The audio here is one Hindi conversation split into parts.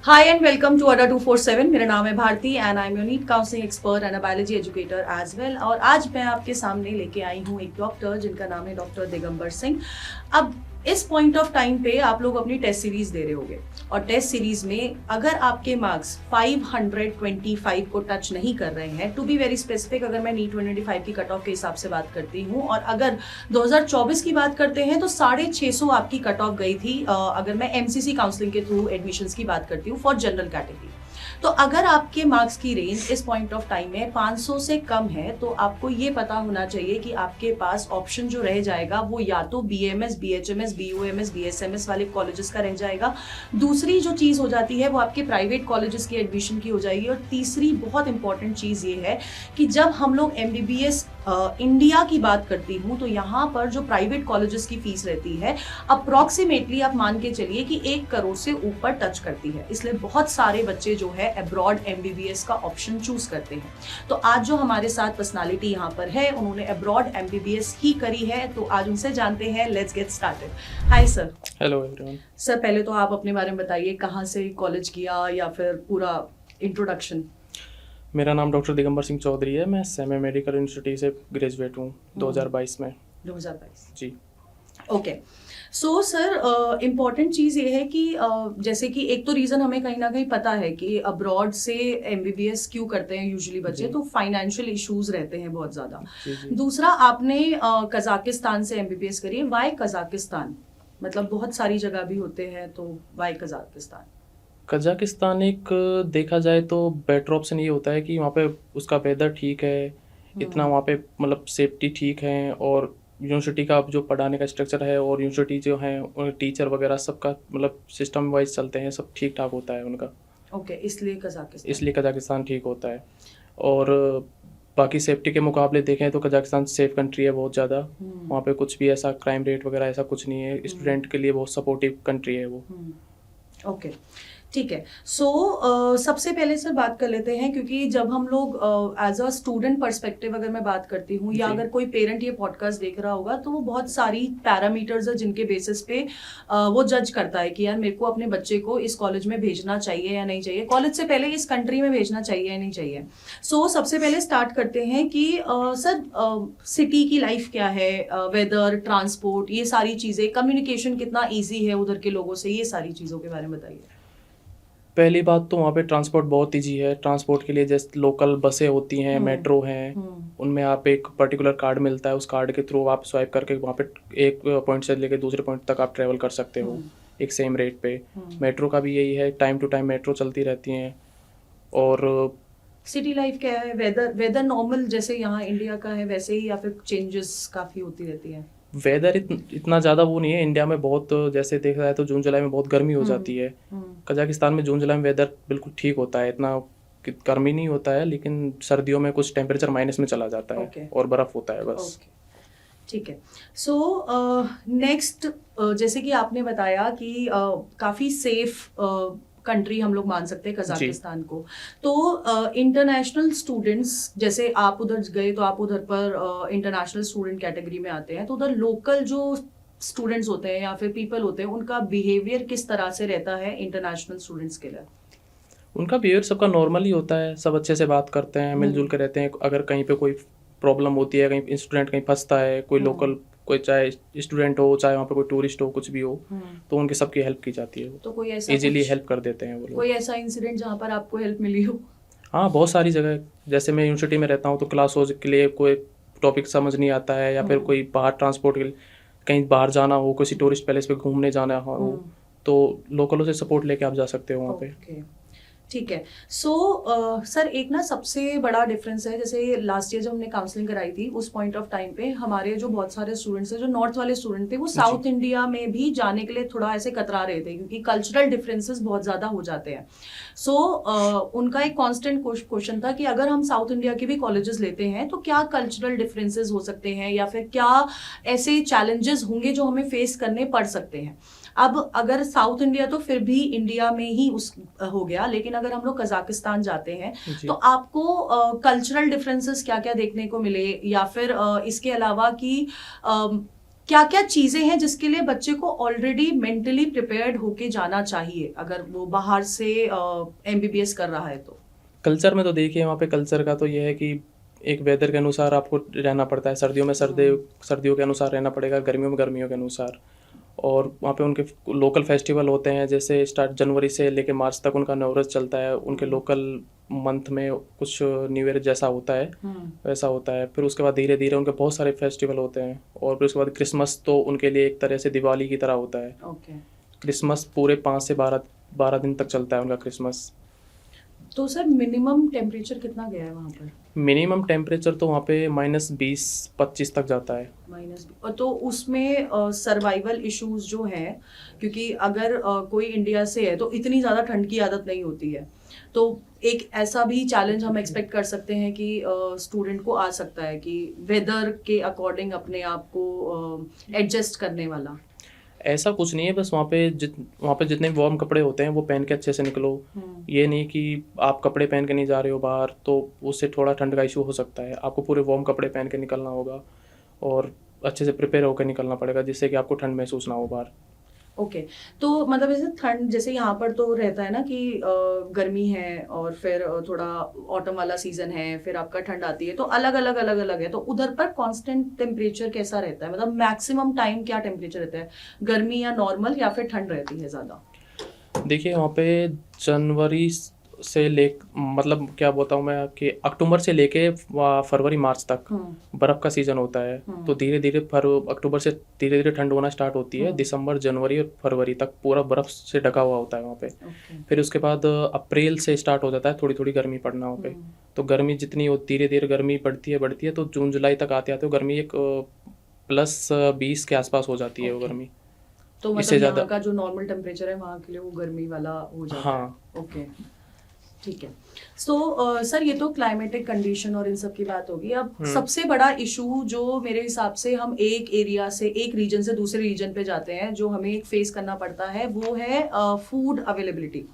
Hi and welcome to Ada 247। मेरा नाम है Bharti and I am your NEET counselling expert and a biology educator as well. और आज मैं आपके सामने लेके आई हूँ एक डॉक्टर जिनका नाम है डॉक्टर दिगंबर सिंह। अब इस पॉइंट ऑफ टाइम पे आप लोग अपनी टेस्ट सीरीज दे रहे होंगे और टेस्ट सीरीज में अगर आपके मार्क्स 525 को टच नहीं कर रहे हैं, टू बी वेरी स्पेसिफिक, अगर मैं नीट 125 की कट ऑफ के हिसाब से बात करती हूँ और अगर 2024 की बात करते हैं तो 650 आपकी कट ऑफ गई थी। अगर मैं एमसीसी काउंसलिंग के थ्रू एडमिशंस की बात करती हूँ फॉर जनरल कैटेगरी, तो अगर आपके मार्क्स की रेंज इस पॉइंट ऑफ टाइम में 500 से कम है तो आपको ये पता होना चाहिए कि आपके पास ऑप्शन जो रह जाएगा वो या तो बीएमएस, बीएचएमएस, बीयूएमएस, बीएसएमएस वाले कॉलेजेस का रह जाएगा। दूसरी जो चीज़ हो जाती है वो आपके प्राइवेट कॉलेजेस की एडमिशन की हो जाएगी। और तीसरी बहुत इंपॉर्टेंट चीज़ ये है कि जब हम लोग एमबीबीएस इंडिया की बात करती हूँ तो यहाँ पर जो प्राइवेट कॉलेजेस की फीस रहती है अप्रॉक्सीमेटली आप मान के चलिए कि 1 करोड़ से ऊपर टच करती है। इसलिए बहुत सारे बच्चे जो है अब्रॉड एमबीबीएस का ऑप्शन चूज करते हैं। तो आज जो हमारे साथ पर्सनालिटी यहाँ पर है उन्होंने अब्रॉड एमबीबीएस ही करी है, तो आज उनसे जानते हैं। Let's get started. Hi sir. Hello everyone. Sir पहले तो आप अपने बारे में बताइए, कहाँ से कॉलेज किया या फिर पूरा इंट्रोडक्शन। मेरा नाम डॉक्टर दिगंबर सिंह चौधरी है। मैं सेमी मेडिकल यूनिवर्सिटी से ग्रेजुएट हूँ 2022 में। 2022 जी। ओके। सो सर इम्पॉर्टेंट चीज़ ये है कि जैसे कि एक तो रीज़न हमें कहीं ना कहीं पता है कि अब्रॉड से एमबीबीएस क्यों करते हैं यूजुअली बच्चे, तो फाइनेंशियल इश्यूज रहते हैं बहुत ज़्यादा। दूसरा, आपने कजाकिस्तान से एमबीबीएस करी है। Why Kazakhstan? मतलब बहुत सारी जगह भी होते हैं, तो वाई कजाकिस्तान? कजाकिस्तान एक देखा जाए तो बेटर ऑप्शन ये होता है कि वहाँ पे उसका वेदर ठीक है, इतना वहाँ पे मतलब सेफ्टी ठीक है, और यूनिवर्सिटी का जो पढ़ाने का स्ट्रक्चर है और यूनिवर्सिटी जो है टीचर वगैरह सबका मतलब सिस्टम वाइज चलते हैं, सब ठीक ठाक होता है उनका। ओके, इसलिए कजाकिस्तान ठीक होता है। और बाकी सेफ्टी के मुकाबले देखें तो कजाकिस्तान सेफ कंट्री है बहुत ज़्यादा। वहाँ पे कुछ भी ऐसा क्राइम रेट वगैरह ऐसा कुछ नहीं है। स्टूडेंट के लिए बहुत सपोर्टिव कंट्री है वो। ओके, ठीक है। सो सबसे पहले सर बात कर लेते हैं, क्योंकि जब हम लोग एज अ स्टूडेंट पर्सपेक्टिव अगर मैं बात करती हूँ या अगर कोई पेरेंट ये पॉडकास्ट देख रहा होगा तो वो बहुत सारी पैरामीटर्स है जिनके बेसिस पे वो जज करता है कि यार मेरे को अपने बच्चे को इस कॉलेज में भेजना चाहिए या नहीं चाहिए, कॉलेज से पहले इस कंट्री में भेजना चाहिए या नहीं चाहिए। सो सबसे पहले स्टार्ट करते हैं कि सर सिटी की लाइफ क्या है, वेदर, ट्रांसपोर्ट, ये सारी चीज़ें, कम्युनिकेशन कितना ईजी है उधर के लोगों से, ये सारी चीज़ों के बारे में बताइए। पहली बात तो वहाँ पे ट्रांसपोर्ट बहुत ईजी है। ट्रांसपोर्ट के लिए जैसे लोकल बसें होती हैं, मेट्रो हैं, उनमें आप एक पर्टिकुलर कार्ड मिलता है, उस कार्ड के थ्रू आप स्वाइप करके वहाँ पे एक पॉइंट से लेकर दूसरे पॉइंट तक आप ट्रैवल कर सकते हो एक सेम रेट पे। मेट्रो का भी यही है, टाइम टू टाइम मेट्रो चलती रहती हैं। और सिटी लाइफ क्या है? वेदर नॉर्मल जैसे यहाँ इंडिया का है वैसे ही, या फिर चेंजेस काफ़ी होती रहती है? वेदर इतना ज़्यादा वो नहीं है। इंडिया में बहुत जैसे देखा जाए तो जून जुलाई में बहुत गर्मी हो जाती है। कजाकिस्तान में जून जुलाई में वेदर बिल्कुल ठीक होता है, इतना गर्मी नहीं होता है, लेकिन सर्दियों में कुछ टेम्परेचर माइनस में चला जाता है और बर्फ़ होता है बस। ठीक है। सो नेक्स्ट, जैसे कि आपने बताया कि काफ़ी सेफ कंट्री हम लोग मान सकते हैं कजाकिस्तान को, तो इंटरनेशनल स्टूडेंट्स जैसे आप उधर गए तो आप उधर पर इंटरनेशनल स्टूडेंट कैटेगरी में आते हैं, तो उधर लोकल जो स्टूडेंट्स होते हैं या फिर पीपल होते हैं उनका बिहेवियर किस तरह से रहता है इंटरनेशनल स्टूडेंट्स के लिए? उनका बिहेवियर सबका नॉर्मल ही होता है, सब अच्छे से बात करते हैं, मिलजुल के रहते हैं। अगर कहीं पे कोई प्रॉब्लम होती है, कहीं स्टूडेंट कहीं फंसता है, कोई लोकल कोई चाहे स्टूडेंट हो चाहे वहाँ पे कोई टूरिस्ट हो, कुछ भी हो, तो उनकी सबकी हेल्प की जाती है। तो कोई ऐसा इजीली हेल्प कर देते हैं वो लोग। कोई ऐसा इंसिडेंट जहाँ पर आपको हेल्प मिली हो? हाँ, बहुत सारी जगह। जैसे मैं यूनिवर्सिटी में रहता हूँ तो क्लास के लिए कोई टॉपिक समझ नहीं आता है, या फिर कोई बाहर ट्रांसपोर्ट के लिए कहीं बाहर जाना हो, किसी टूरिस्ट पैलेस पे घूमने जाना हो, तो लोकलों से सपोर्ट लेके आप जा सकते हो वहाँ पे। ठीक है। सो सर एक ना सबसे बड़ा डिफरेंस है, जैसे लास्ट ईयर जब हमने काउंसलिंग कराई थी उस पॉइंट ऑफ टाइम पे हमारे जो बहुत सारे स्टूडेंट्स हैं जो नॉर्थ वाले स्टूडेंट थे वो साउथ इंडिया में भी जाने के लिए थोड़ा ऐसे कतरा रहे थे क्योंकि कल्चरल डिफरेंसेस बहुत ज़्यादा हो जाते हैं। सो उनका एक कांस्टेंट क्वेश्चन था कि अगर हम साउथ इंडिया के भी कॉलेजेस लेते हैं तो क्या कल्चरल डिफरेंसेस हो सकते हैं या फिर क्या ऐसे चैलेंजेस होंगे जो हमें फेस करने पड़ सकते हैं। अब अगर साउथ इंडिया तो फिर भी इंडिया में ही उस हो गया, लेकिन अगर हम लोग कजाकिस्तान जाते हैं तो आपको कल्चरल डिफरेंसेस क्या क्या देखने को मिले, या फिर इसके अलावा कि क्या क्या चीजें हैं जिसके लिए बच्चे को ऑलरेडी मेंटली प्रिपेयर्ड होके जाना चाहिए अगर वो बाहर से एमबीबीएस कर रहा है तो? कल्चर में तो देखिए वहाँ पे कल्चर का तो ये है कि एक वेदर के अनुसार आपको रहना पड़ता है। सर्दियों में सर्दियों के अनुसार रहना पड़ेगा, गर्मियों में गर्मियों के अनुसार। और वहाँ पे उनके लोकल फेस्टिवल होते हैं, जैसे स्टार्ट जनवरी से लेके मार्च तक उनका नवरात्र चलता है। उनके लोकल मंथ में कुछ न्यू ईयर जैसा होता है वैसा होता है। फिर उसके बाद धीरे धीरे उनके बहुत सारे फेस्टिवल होते हैं। और फिर उसके बाद क्रिसमस तो उनके लिए एक तरह से दिवाली की तरह होता है। क्रिसमस पूरे 5 से 12 दिन तक चलता है उनका क्रिसमस। तो सर मिनिमम टेम्परेचर कितना गया है वहाँ पर? मिनिमम टेम्परेचर तो वहाँ पे -20-25 तक जाता है। और तो उसमें सर्वाइवल इश्यूज जो हैं, क्योंकि अगर कोई इंडिया से है तो इतनी ज़्यादा ठंड की आदत नहीं होती है, तो एक ऐसा भी चैलेंज हम एक्सपेक्ट कर सकते हैं कि स्टूडेंट को आ सकता है कि वेदर के अकॉर्डिंग अपने आप को एडजस्ट करने वाला। ऐसा कुछ नहीं है, बस वहाँ पे जितने वार्म कपड़े होते हैं वो पहन के अच्छे से निकलो। ये नहीं कि आप कपड़े पहन के नहीं जा रहे हो बाहर तो उससे थोड़ा ठंड का इशू हो सकता है। आपको पूरे वार्म कपड़े पहन के निकलना होगा और अच्छे से प्रिपेयर होकर निकलना पड़ेगा, जिससे कि आपको ठंड महसूस ना हो बाहर। ओके तो मतलब जैसे ठंड, जैसे यहाँ पर तो रहता है ना कि गर्मी है और फिर थोड़ा ऑटम वाला सीजन है, फिर आपका ठंड आती है, तो अलग अलग है। तो उधर पर कांस्टेंट टेम्परेचर कैसा रहता है? मतलब मैक्सिमम टाइम क्या टेम्परेचर रहता है, गर्मी या नॉर्मल, या फिर ठंड रहती है ज़्यादा? देखिए वहाँ पे जनवरी से मतलब क्या बताऊँ मैं कि अक्टूबर से लेके फरवरी मार्च तक बर्फ़ का सीज़न होता है। तो धीरे धीरे अक्टूबर से धीरे धीरे ठंड होना स्टार्ट होती है। दिसंबर, जनवरी और फरवरी तक पूरा बर्फ़ से ढका हुआ होता है वहाँ पे। फिर उसके बाद अप्रैल से स्टार्ट हो जाता है थोड़ी थोड़ी गर्मी पड़ना वहाँ पे। तो गर्मी जितनी हो धीरे धीरे गर्मी बढ़ती है तो जून जुलाई तक आते आते गर्मी एक +20 के आसपास हो जाती है वो गर्मी। तो मतलब यहाँ का जो नॉर्मल टेम्परेचर है वहाँ के लिए वो गर्मी वाला हो जाता है। ओके ठीक है। सो सर ये तो क्लाइमेटिक कंडीशन और इन सब की बात होगी। अब सबसे बड़ा इशू जो मेरे हिसाब से हम एक एरिया से, एक रीजन से दूसरे रीजन पे जाते हैं, जो हमें फेस करना पड़ता है, वो है फूड अवेलेबिलिटी।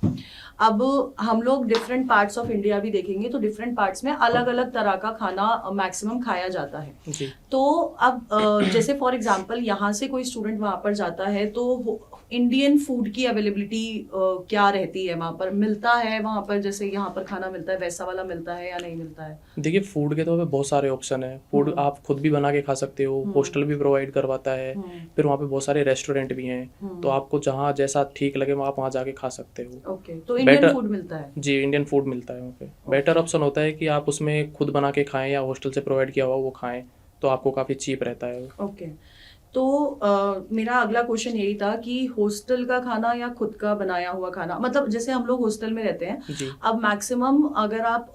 अब हम लोग डिफरेंट पार्ट्स ऑफ इंडिया भी देखेंगे तो डिफरेंट पार्ट्स में अलग अलग तरह का खाना मैक्सिमम खाया जाता है जी। तो अब जैसे फॉर एग्जांपल यहाँ से कोई स्टूडेंट वहाँ पर जाता है तो इंडियन फूड की अवेलेबिलिटी क्या रहती है वहाँ पर? मिलता है वहाँ पर जैसे यहाँ पर खाना मिलता है वैसा वाला मिलता है या नहीं मिलता है? देखिए फूड के तो बहुत सारे ऑप्शन है। फूड आप खुद भी बना के खा सकते हो, हॉस्टल भी प्रोवाइड करवाता है। फिर वहाँ पे बहुत सारे रेस्टोरेंट भी हैं, तो आपको जहाँ जैसा ठीक लगे आप वहाँ जाके खा सकते हो। ओके तो इंडियन फूड मिलता है? जी इंडियन फूड मिलता है वहाँ पे। बेटर ऑप्शन होता है कि आप उसमें खुद बना के खाएं या हॉस्टल से प्रोवाइड किया हुआ वो खाएं, तो आपको काफ़ी चीप रहता है। ओके तो मेरा अगला क्वेश्चन यही था कि हॉस्टल का खाना या खुद का बनाया हुआ खाना, मतलब जैसे हम लोग हॉस्टल में रहते हैं, अब मैक्सिमम अगर आप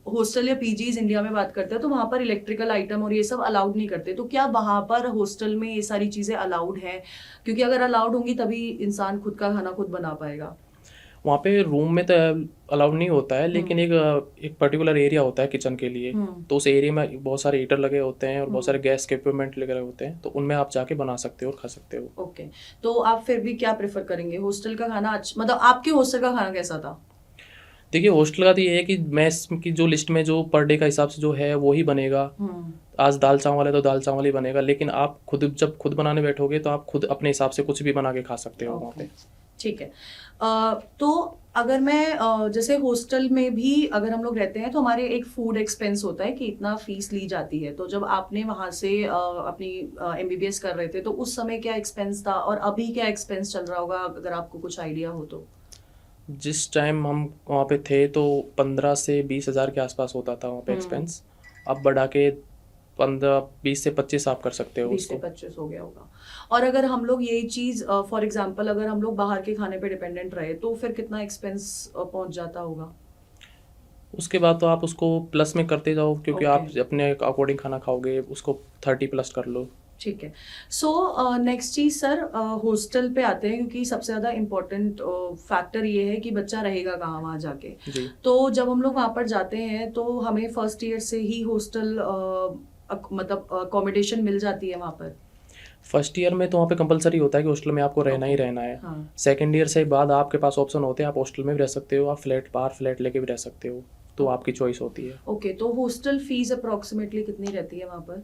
हॉस्टल या पीजीज इंडिया में बात करते हैं तो वहाँ पर इलेक्ट्रिकल आइटम और ये सब अलाउड नहीं करते, तो क्या वहाँ पर हॉस्टल में ये सारी चीज़ें अलाउड हैं? क्योंकि अगर अलाउड होंगी तभी इंसान खुद का खाना खुद बना पाएगा। वहाँ पे रूम में तो अलाउड नहीं होता है, लेकिन एक पर्टिकुलर एरिया होता है किचन के लिए, तो उस एरिया में बहुत सारे हीटर लगे होते हैं और बहुत सारे गैस के इक्विपमेंट लगे होते हैं, तो उनमें आप जाके बना सकते हो और खा सकते हो। ओके तो आप फिर भी क्या प्रेफर करेंगे, हॉस्टल का खाना अच्छा, मतलब आपके हॉस्टल का खाना कैसा था? देखिए हॉस्टल का तो ये है कि मेस की जो लिस्ट में जो पर डे का हिसाब से जो है वो ही बनेगा। आज दाल चावल है तो दाल चावल ही बनेगा, लेकिन आप जब खुद बनाने बैठोगे तो आप खुद अपने हिसाब से कुछ भी बना के खा सकते हो वहाँ पे। ठीक है। तो अगर मैं जैसे हॉस्टल में भी अगर हम लोग रहते हैं तो हमारे एक फूड एक्सपेंस होता है कि इतना फीस ली जाती है, तो जब आपने वहाँ से अपनी एमबीबीएस कर रहे थे तो उस समय क्या एक्सपेंस था और अभी क्या एक्सपेंस चल रहा होगा, अगर आपको कुछ आइडिया हो तो? जिस टाइम हम वहाँ पे थे तो 15 से 20 हज़ार के आसपास होता था वहाँ पे एक्सपेंस। अब बढ़ा के 20 से 25 आप कर सकते हो। 20 से 25 हो गया होगा। और अगर हम लोग यही चीज़ फॉर एग्जांपल अगर हम लोग बाहर के खाने पे डिपेंडेंट रहे तो फिर कितना एक्सपेंस पहुंच जाता होगा? उसके बाद तो आप उसको प्लस में करते जाओ, क्योंकि आप अपने अकॉर्डिंग खाना खाओगे, उसको 30+ कर लो। ठीक है। सो नेक्स्ट चीज़ सर, हॉस्टल पे आते हैं क्योंकि सबसे ज़्यादा इम्पोर्टेंट फैक्टर ये है कि बच्चा रहेगा कहाँ वहाँ जाके। तो जब हम लोग वहाँ पर जाते हैं तो हमें फर्स्ट ईयर से ही हॉस्टल मतलब अकोमोडेशन मिल जाती है वहाँ पर? फर्स्ट ईयर में तो वहाँ पे कंपलसरी होता है कि हॉस्टल में आपको रहना ही रहना है। सेकंड ईयर से बाद आपके पास ऑप्शन होते हैं, आप हॉस्टल में भी रह सकते हो, आप बाहर फ्लैट लेके भी रह सकते हो, तो आपकी चॉइस होती है। ओके तो हॉस्टल फीस अप्रोक्सीमेटली कितनी रहती है वहाँ पर?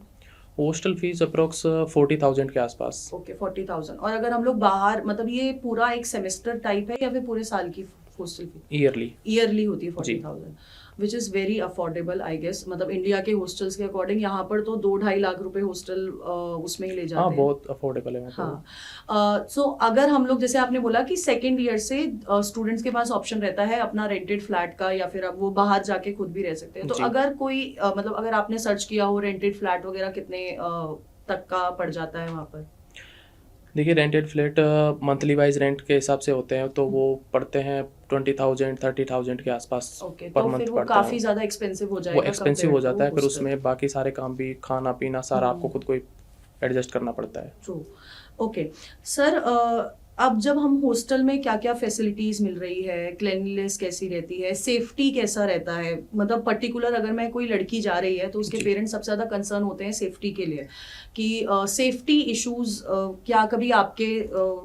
हॉस्टल फीस अप्रोक्स 40,000 के आसपास। ओके 40,000। और अगर हम लोग बाहर मतलब ये पूरा एक सेमेस्टर टाइप है या फिर पूरे साल की हॉस्टल फी? ईयरली। ईयरली होती है जी। 40,000, which is very affordable I guess. मतलब इंडिया के हॉस्टल्स के अकॉर्डिंग यहाँ पर तो 2-2.5 लाख रुपए हॉस्टल उसमें ही ले हाँ, जाते हैं। बहुत अफोर्डेबल है वहाँ पे। हाँ। सो अगर हम लोग जैसे आपने बोला कि सेकेंड ईयर से स्टूडेंट्स के पास ऑप्शन रहता है अपना रेंटेड फ्लैट का, या फिर अब वो बाहर जाके खुद भी रह सकते हैं। तो जी। अगर कोई मतलब अगर आपने सर्च किया हो रेंटेड फ्लैट वगैरह कितने तक का पड़ जाता है वहाँ पर? देखिए rented flat monthly wise rent के हिसाब से होते हैं, तो वो पड़ते हैं 20,000 30,000 के आसपास ओके, पर तो मंथ फिर वो पड़ता है। काफी ज्यादा एक्सपेंसिव हो वो जाएगा एक्सपेंसिव हो compared जाता है, to फिर hostel। उसमें बाकी सारे काम भी, खाना पीना सारा आपको खुद को ही एडजस्ट करना पड़ता है। ट्रू। ओके सर, अब जब हम हॉस्टल में क्या क्या फैसिलिटीज मिल रही है, क्लेanलीनेस कैसी रहती है, सेफ्टी कैसा रहता है? मतलब पर्टिकुलर अगर मैं कोई लड़की जा रही है तो उसके जी। पेरेंट्स सबसे ज्यादा कंसर्न होते हैं सेफ्टी के लिए कि सेफ्टी इश्यूज क्या कभी आपके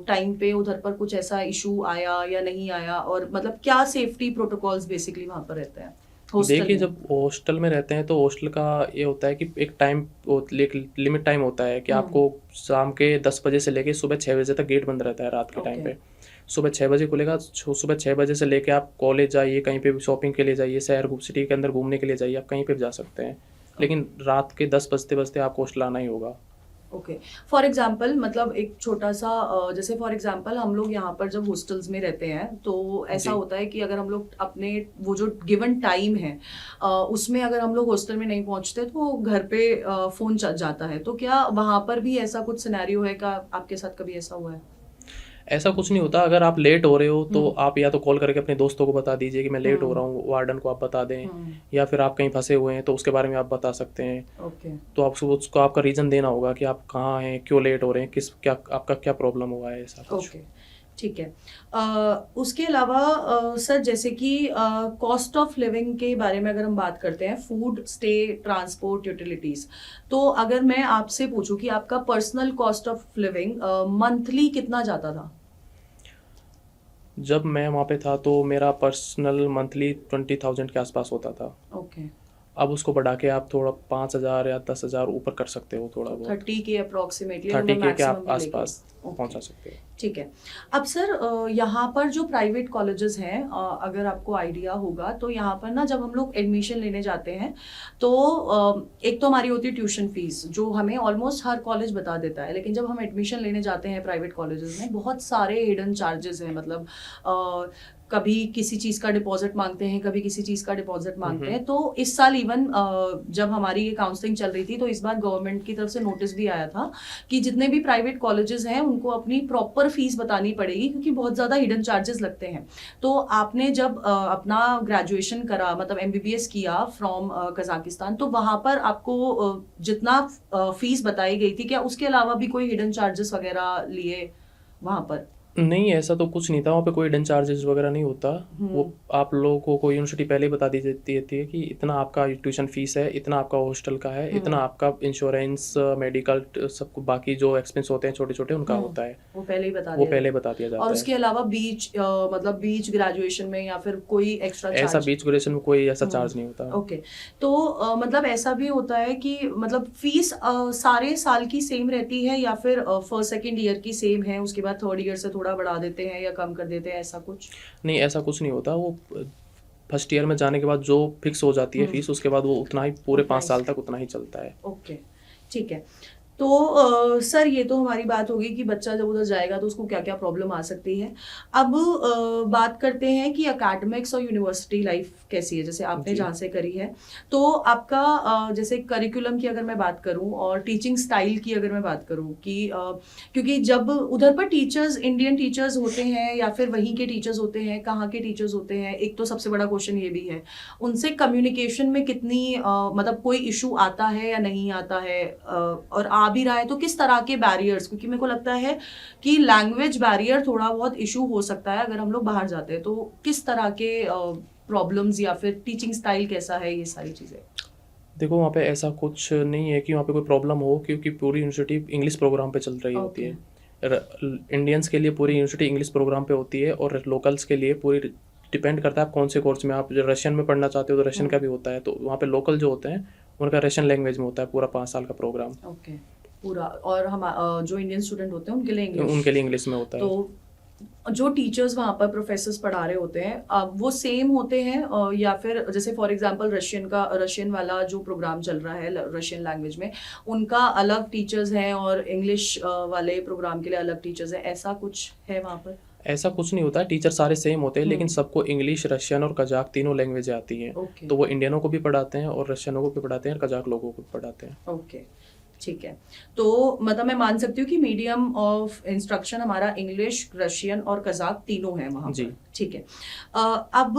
टाइम पे उधर पर कुछ ऐसा इशू आया या नहीं आया? और मतलब क्या सेफ्टी प्रोटोकॉल्स बेसिकली वहां पर रहते हैं हॉस्टल देखिए में? जब हॉस्टल में रहते हैं तो हॉस्टल का ये होता है कि एक टाइम, एक लिमिट टाइम होता है कि आपको शाम के 10 बजे से लेके सुबह 6 बजे तक गेट बंद रहता है रात के टाइम ओके। पे। सुबह 6 बजे खुलेगा, सुबह 6 बजे से लेके आप कॉलेज जाइए, कहीं पे भी शॉपिंग के लिए जाइए, शहर सिटी के अंदर घूमने के लिए जाइए, आप कहीं पे भी जा सकते हैं। लेकिन रात के 10 बजते बजते आपको हॉस्टल आना ही होगा। ओके। फॉर एग्जाम्पल मतलब एक छोटा सा जैसे फॉर एग्जाम्पल हम लोग यहाँ पर जब हॉस्टल्स में रहते हैं तो ऐसा जी। होता है कि अगर हम लोग अपने वो जो गिवन टाइम है उसमें अगर हम लोग हॉस्टल में नहीं पहुंचते तो घर पे फोन जाता है। तो क्या वहां पर भी ऐसा कुछ सिनेरियो है? क्या आपके साथ कभी ऐसा हुआ है? ऐसा कुछ नहीं होता, अगर आप लेट हो रहे हो तो आप या तो कॉल करके अपने दोस्तों को बता दीजिए कि मैं लेट हो रहा हूँ, वार्डन को आप बता दें, या फिर आप कहीं फंसे हुए हैं तो उसके बारे में आप बता सकते हैं। ओके। तो आपको उसको आपका रीज़न देना होगा कि आप कहाँ हैं, क्यों लेट हो रहे हैं, किस क्या आपका क्या प्रॉब्लम हुआ है, ऐसा कुछ। ओके, ठीक है। उसके अलावा सर जैसे कि कॉस्ट ऑफ लिविंग के बारे में अगर हम बात करते हैं, फूड, स्टे, ट्रांसपोर्ट, यूटिलिटीज, तो अगर मैं आपसे पूछूं कि आपका personal cost of living monthly कितना जाता था? जब मैं वहाँ पे था तो मेरा पर्सनल मंथली 20,000 के आसपास होता था। ओके। अब उसको बढ़ा के आप थोड़ा 5,000 या 10,000 ऊपर कर सकते हो, थोड़ा बहुत 30 के अप्रोक्सीमेटली 30K के आप आसपास पहुँचा सकते हो। ठीक है। अब सर यहाँ पर जो प्राइवेट कॉलेजेस हैं, अगर आपको आइडिया होगा तो यहाँ पर ना जब हम लोग एडमिशन लेने जाते हैं तो एक तो हमारी होती है ट्यूशन फीस जो हमें ऑलमोस्ट हर कॉलेज बता देता है, लेकिन जब हम एडमिशन लेने जाते हैं प्राइवेट कॉलेजेस में बहुत सारे हिडन चार्जेस हैं। मतलब कभी किसी चीज़ का डिपॉजिट मांगते हैं, कभी किसी चीज़ का डिपॉजिट मांगते हैं। तो इस साल इवन जब हमारी ये काउंसलिंग चल रही थी तो इस बार गवर्नमेंट की तरफ से नोटिस भी आया था कि जितने भी प्राइवेट कॉलेजेस हैं उनको अपनी प्रॉपर फीस बतानी पड़ेगी क्योंकि बहुत ज़्यादा हिडन चार्जेस लगते हैं। तो आपने जब अपना ग्रेजुएशन करा, मतलब MBBS किया फ्रॉम कजाकिस्तान, तो वहाँ पर आपको जितना फीस बताई गई थी, क्या उसके अलावा भी कोई हिडन चार्जेस वगैरह लिए वहाँ पर? नहीं, ऐसा तो कुछ नहीं था, वहाँ पे कोई हिडन चार्जेस वगैरह नहीं होता। वो आप लोगों को यूनिवर्सिटी पहले ही बता दी जाती है कि इतना आपका ट्यूशन फीस है, इतना आपका हॉस्टल का है, इतना आपका इंश्योरेंस, मेडिकल, सब बाकी जो एक्सपेंस होते हैं छोटे छोटे उनका होता है, वो पहले ही वो पहले बता दिया जाता और है। उसके अलावा बीच मतलब बीच ग्रेजुएशन में या फिर कोई एक्स्ट्रा ऐसा चार्ज? बीच ग्रेजुएशन में कोई ऐसा चार्ज नहीं होता। ओके। तो मतलब ऐसा भी होता है कि मतलब फीस सारे साल की सेम रहती है या फिर फर्स्ट सेकंड ईयर की सेम है, उसके बाद थर्ड ईयर से थोड़ा बढ़ा देते हैं या कम कर देते हैं, ऐसा कुछ? नहीं, ऐसा कुछ नहीं होता। वो फर्स्ट ईयर में जाने के बाद जो फिक्स हो जाती है फीस, उसके बाद वो उतना ही पूरे 5 साल तक उतना ही चलता है। ओके, ठीक है। तो सर ये तो हमारी बात होगी कि बच्चा जब उधर जाएगा तो उसको क्या क्या प्रॉब्लम आ सकती है। अब बात करते हैं कि एकेडमिक्स और यूनिवर्सिटी लाइफ कैसी है, जैसे आपने जहाँ से करी है। तो आपका जैसे करिकुलम की अगर मैं बात करूँ और टीचिंग स्टाइल की अगर मैं बात करूँ कि क्योंकि जब उधर पर टीचर्स इंडियन टीचर्स होते हैं या फिर वहीं के टीचर्स होते हैं, कहाँ के टीचर्स होते हैं, एक तो सबसे बड़ा क्वेश्चन ये भी है उनसे कम्युनिकेशन में कितनी मतलब कोई इशू आता है या नहीं आता है, और आ भी रहा है तो किस तरह के बैरियर्स, क्योंकि मेरे को लगता है कि लैंग्वेज बैरियर थोड़ा बहुत इशू हो सकता है अगर हम लोग बाहर जाते हैं। तो किस तरह के प्रॉब्लम्स या फिर टीचिंग स्टाइल कैसा है, ये सारी चीज़ें? देखो वहाँ पे ऐसा कुछ नहीं है कि वहाँ पे कोई प्रॉब्लम हो, क्योंकि पूरी यूनिवर्सिटी इंग्लिश प्रोग्राम पे चल रही होती है। इंडियंस के लिए पूरी यूनिवर्सिटी इंग्लिश प्रोग्राम पे होती है और लोकल्स के लिए पूरी डिपेंड करता है आप कौन से कोर्स में, आप रशियन में पढ़ना चाहते हो तो रशियन का भी होता है। तो वहाँ पे लोकल जो होते हैं उनका रशियन लैंग्वेज में होता है पूरा 5 साल का प्रोग्राम। ओके, पूरा। और हम जो इंडियन स्टूडेंट होते हैं उनके लिए इंग्लिश में होता है। तो जो टीचर्स वहाँ पर प्रोफेसर्स पढ़ा रहे होते हैं, अब वो सेम होते हैं या फिर जैसे फॉर एग्जांपल रशियन वाला जो प्रोग्राम चल रहा है रशियन लैंग्वेज में, उनका अलग टीचर्स हैं और इंग्लिश वाले प्रोग्राम के लिए अलग टीचर्स हैं, ऐसा कुछ है वहाँ पर? ऐसा कुछ नहीं होता है, टीचर सारे सेम होते हैं, लेकिन सबको इंग्लिश, रशियन और कजाक तीनों लैंग्वेज आती हैं। ओके, तो वो इंडियनों को भी पढ़ाते हैं और रशियनों को भी पढ़ाते हैं और कजाक लोगों को भी पढ़ाते हैं। ओके, ठीक है। तो मतलब मैं मान सकती हूँ कि मीडियम ऑफ इंस्ट्रक्शन हमारा इंग्लिश, रशियन और कजाक तीनों हैं वहाँ जी। पर, ठीक है। अब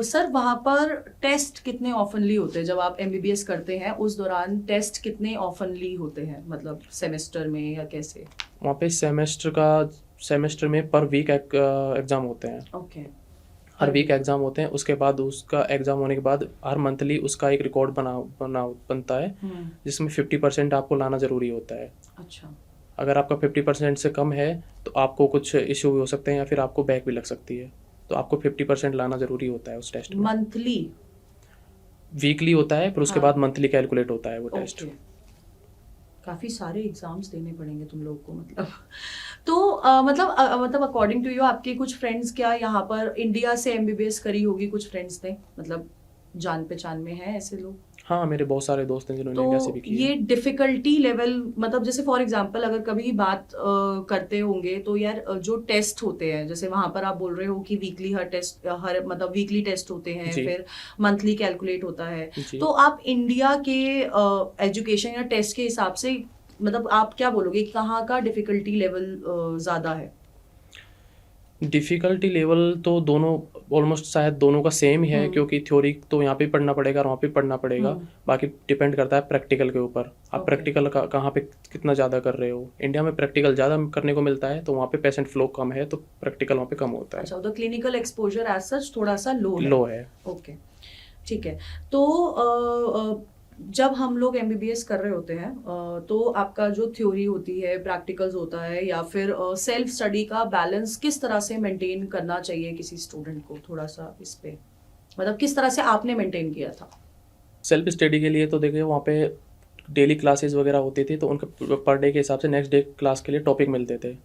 सर वहाँ पर टेस्ट कितने ऑफनली होते हैं जब आप एमबीबीएस करते हैं? उस दौरान टेस्ट कितने ऑफनली होते हैं, मतलब सेमेस्टर में या कैसे? वहाँ पे सेमेस्टर में पर वीक एग्ज़ाम होते हैं। ओके, हर वीक एग्ज़ाम होते हैं। उसके बाद उसका एग्ज़ाम होने के बाद हर मंथली उसका एक रिकॉर्ड बनता है, जिसमें 50% आपको लाना ज़रूरी होता है। अच्छा, अगर आपका 50% से कम है तो आपको कुछ इशू भी हो सकते हैं या फिर आपको बैक भी लग सकती है। तो आपको 50% लाना ज़रूरी होता है उस टेस्ट में। मंथली? वीकली होता है, फिर उसके हाँ। बाद मंथली कैलकुलेट होता है वो टेस्ट। ओके, काफी सारे एग्जाम्स देने पड़ेंगे तुम लोग को, मतलब। तो मतलब अकॉर्डिंग टू यू, आपके कुछ फ्रेंड्स क्या यहाँ पर इंडिया से एमबीबीएस करी होगी? कुछ फ्रेंड्स ने, मतलब जान पहचान में है ऐसे लोग? हाँ, मेरे बहुत सारे दोस्त हैं जिन्होंने इंडिया से भी तो की ये है। डिफिकल्टी लेवल, मतलब जैसे फॉर एग्जांपल अगर कभी बात करते होंगे तो यार जो टेस्ट होते हैं, जैसे वहां पर आप बोल रहे हो कि वीकली हर मतलब वीकली टेस्ट होते हैं, जी। फिर मंथली कैलकुलेट होता है, जी। तो आप इंडिया के एजुकेशन या टेस्ट के हिसाब से मतलब आप क्या बोलोगे कि कहाँ का डिफिकल्टी लेवल ज्यादा है? डिफ़िकल्टी लेवल तो दोनों ऑलमोस्ट शायद दोनों का सेम ही है, क्योंकि थ्योरी तो यहाँ पे पढ़ना पड़ेगा और वहाँ पे पढ़ना पड़ेगा। बाकी डिपेंड करता है प्रैक्टिकल के ऊपर। आप Okay. प्रैक्टिकल कहाँ पे कितना ज़्यादा कर रहे हो। इंडिया में प्रैक्टिकल ज़्यादा करने को मिलता है, तो वहाँ पे पेशेंट फ्लो कम है, तो प्रैक्टिकल वहाँ पे कम होता है। अच्छा, तो क्लिनिकल एक्सपोजर एज सच थोड़ा सा लो है। ओके, ठीक है। तो जब हम लोग एमबीबीएस कर रहे होते हैं तो आपका जो थ्योरी होती है, प्रैक्टिकल्स होता है, या फिर सेल्फ स्टडी का बैलेंस किस तरह से मेंटेन करना चाहिए किसी स्टूडेंट को? थोड़ा सा इस पे मतलब किस तरह से आपने मेंटेन किया था? सेल्फ स्टडी के लिए तो देखिए वहाँ पे डेली क्लासेस वगैरह होती थी, तो उनका पर डे के हिसाब से नेक्स्ट डे क्लास के लिए टॉपिक मिलते थे।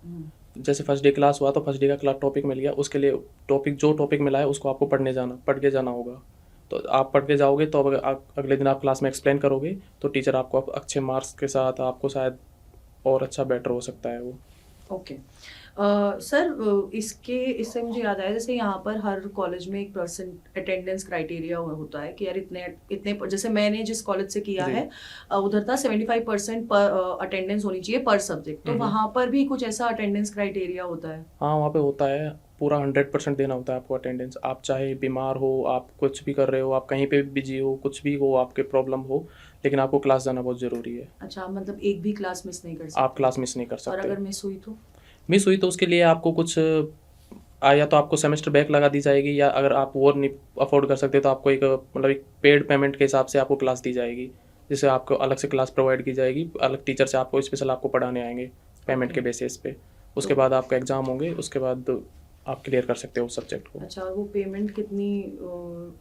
जैसे फर्स्ट डे क्लास हुआ तो फर्स्ट डे का क्लास टॉपिक मिल गया, उसके लिए जो टॉपिक मिला है उसको आपको पढ़ के जाना होगा। तो आप पढ़ के जाओगे तो अगले दिन आप क्लास में एक्सप्लेन करोगे तो टीचर आपको अच्छे मार्क्स के साथ आपको शायद और अच्छा बेटर हो सकता है वो। ओके, सर इससे मुझे याद आया, जैसे यहाँ पर हर कॉलेज में एक परसेंट अटेंडेंस क्राइटेरिया होता है कि यार इतने जैसे मैंने जिस कॉलेज से किया जी। है उधर था 75% अटेंडेंस होनी चाहिए पर सब्जेक्ट, तो वहाँ पर भी कुछ ऐसा अटेंडेंस क्राइटेरिया होता है? हाँ, वहाँ पे होता है, पूरा 100% देना होता है आपको अटेंडेंस। आप चाहे बीमार हो, आप कुछ भी कर रहे हो, आप कहीं पे भी बिजी हो, कुछ भी हो, आपके प्रॉब्लम हो, लेकिन आपको क्लास जाना बहुत ज़रूरी है। अच्छा, मतलब एक भी क्लास मिस नहीं कर सकते? आप क्लास मिस नहीं कर और सकते। अगर मिस हुई तो? मिस हुई तो उसके लिए आपको कुछ या तो आपको सेमेस्टर बैक लगा दी जाएगी, या अगर आप वो नहीं अफोर्ड कर सकते तो आपको मतलब एक पेड पेमेंट के हिसाब से आपको क्लास दी जाएगी, जिससे आपको अलग से क्लास प्रोवाइड की जाएगी, अलग टीचर से आपको स्पेशल आपको पढ़ाने आएंगे पेमेंट के बेसिस पे। उसके बाद आपका एग्ज़ाम होंगे, उसके बाद आप क्लियर कर सकते हो उस सब्जेक्ट को। अच्छा, और वो पेमेंट कितनी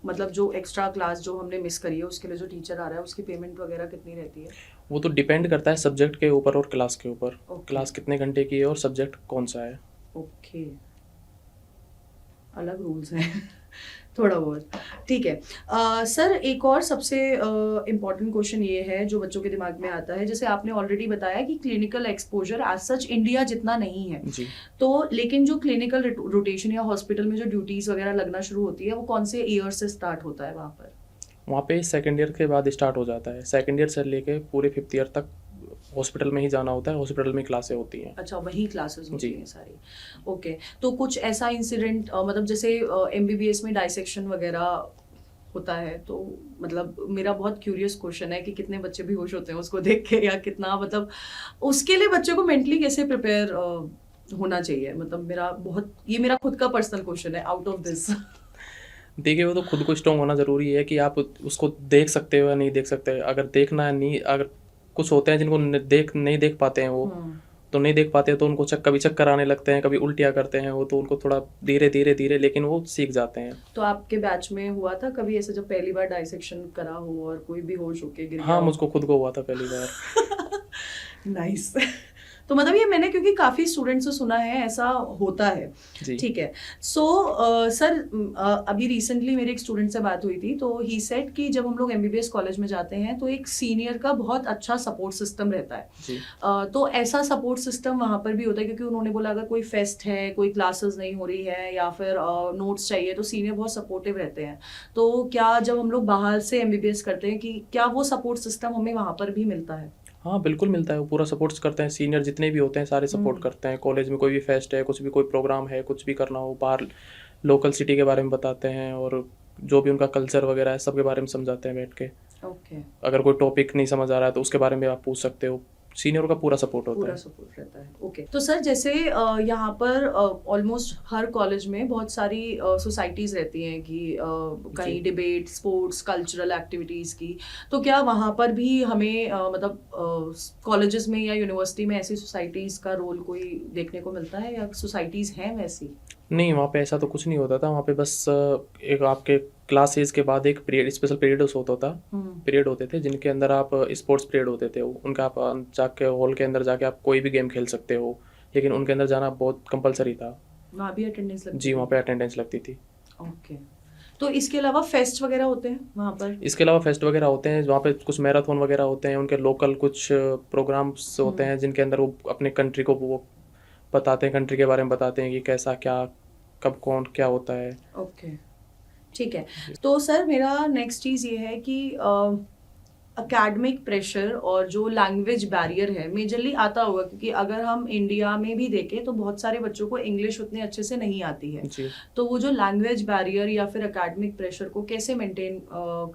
मतलब जो एक्स्ट्रा क्लास जो हमने मिस करी है उसके लिए जो टीचर आ रहा है उसकी पेमेंट वगैरह कितनी रहती है? वो तो डिपेंड करता है सब्जेक्ट के ऊपर और क्लास के ऊपर। Okay. क्लास कितने घंटे की है और सब्जेक्ट कौन सा है। ओके, अलग रूल्स हैं थोड़ा बहुत, ठीक है। सर एक और सबसे इम्पॉर्टेंट क्वेश्चन ये है जो बच्चों के दिमाग में आता है, जैसे आपने ऑलरेडी बताया कि clinical exposure as such India जितना नहीं है, जी। तो लेकिन जो क्लिनिकल रोटेशन या हॉस्पिटल में जो ड्यूटीज वगैरह लगना शुरू होती है वो कौन से ईयर से स्टार्ट होता है वहाँ पर? वहाँ पे सेकेंड ईयर के बाद स्टार्ट हो जाता है। सेकेंड ईयर से लेके पूरे 5th ईयर तक हॉस्पिटल में ही जाना होता है, हॉस्पिटल में क्लासें होती हैं। अच्छा, वही क्लासेस होती जी। हैं सारी। ओके, तो कुछ ऐसा इंसिडेंट मतलब जैसे एमबीबीएस में डाइसेक्शन वगैरह होता है, तो मतलब मेरा बहुत क्यूरियस क्वेश्चन है कि कितने बच्चे बेहोश होते हैं उसको देख के, या कितना मतलब उसके लिए बच्चे को मेंटली कैसे प्रिपेयर होना चाहिए? मतलब ये मेरा खुद का पर्सनल क्वेश्चन है आउट ऑफ दिस। देखिए, वो तो खुद को स्ट्रॉन्ग होना ज़रूरी है कि आप उसको देख सकते हो या नहीं देख सकते। अगर देखना है नहीं, अगर कुछ होते हैं जिनको नहीं देख पाते हैं तो नहीं देख पाते, तो उनको कभी चक्कर आने लगते हैं, कभी उल्टियाँ करते हैं वो, तो उनको थोड़ा धीरे धीरे धीरे लेकिन वो सीख जाते हैं। तो आपके बैच में हुआ था कभी ऐसे जब पहली बार डाइसेक्शन करा हो और कोई भी होश होके गिर गया हाँ, हो? मुझको खुद को हुआ था पहली बार। नाइस। तो मतलब ये मैंने क्योंकि काफी स्टूडेंट्स से सुना है ऐसा होता है। जी। ठीक है। सो सर, अभी रिसेंटली मेरे एक स्टूडेंट से बात हुई थी, तो ही सेड कि जब हम लोग एमबीबीएस कॉलेज में जाते हैं तो एक सीनियर का बहुत अच्छा सपोर्ट सिस्टम रहता है। जी। तो ऐसा सपोर्ट सिस्टम वहाँ पर भी होता है, क्योंकि उन्होंने बोला अगर कोई फेस्ट है, कोई क्लासेस नहीं हो रही है या फिर नोट्स चाहिए, तो सीनियर बहुत सपोर्टिव रहते हैं। तो क्या जब हम लोग बाहर से एमबीबीएस करते हैं कि क्या वो सपोर्ट सिस्टम हमें वहाँ पर भी मिलता है? हाँ, बिल्कुल मिलता है, वो पूरा सपोर्ट्स करते हैं, सीनियर जितने भी होते हैं सारे सपोर्ट करते हैं। कॉलेज में कोई भी फेस्ट है, कुछ भी कोई प्रोग्राम है, कुछ भी करना हो, बाहर लोकल सिटी के बारे में बताते हैं और जो भी उनका कल्चर वगैरह है सब के बारे में समझाते हैं बैठ के। ओके। अगर कोई टॉपिक नहीं समझ आ रहा है तो उसके बारे में आप पूछ सकते हो। सीनियर का पूरा सपोर्ट होता पूरा है। सपोर्ट रहता है। ओके। तो सर जैसे यहाँ पर ऑलमोस्ट हर कॉलेज में बहुत सारी सोसाइटीज रहती हैं कि कहीं डिबेट, स्पोर्ट्स, कल्चरल एक्टिविटीज की, तो क्या वहाँ पर भी हमें मतलब कॉलेजेस में या यूनिवर्सिटी में ऐसी सोसाइटीज का रोल कोई देखने को मिलता है या सोसाइटीज हैं वैसी? नहीं, वहाँ पे ऐसा तो कुछ नहीं होता था। वहाँ पे बस एक आपके क्लासेस के बाद एक पीरियड, स्पेशल पीरियड होता था, पीरियड होते थे जिनके अंदर आप स्पोर्ट्स पीरियड होते थे, उनका आप जाके हॉल के अंदर जाके आप कोई भी गेम खेल सकते हो, लेकिन उनके अंदर जाना बहुत कंपलसरी था। वहाँ भी अटेंडेंस लगती जी, वहाँ पे अटेंडेंस लगती थी। ओके। तो इसके अलावा फेस्ट वगैरह होते हैं वहाँ पर? इसके अलावा फेस्ट वगैरह होते हैं, वहाँ पे कुछ मैराथन वगैरह होते हैं, उनके लोकल कुछ प्रोग्राम्स होते हैं जिनके अंदर वो अपने कंट्री को वो बताते हैं, कंट्री के बारे में बताते हैं कि कैसा क्या कब कौन क्या होता है। ओके, ठीक है। तो सर मेरा नेक्स्ट चीज़ ये है कि अकेडमिक प्रेशर और जो लैंग्वेज बैरियर है मेजरली आता होगा, क्योंकि अगर हम इंडिया में भी देखें तो बहुत सारे बच्चों को इंग्लिश उतने अच्छे से नहीं आती है। जी। तो वो जो लैंग्वेज बैरियर या फिर अकेडमिक प्रेशर को कैसे मेंटेन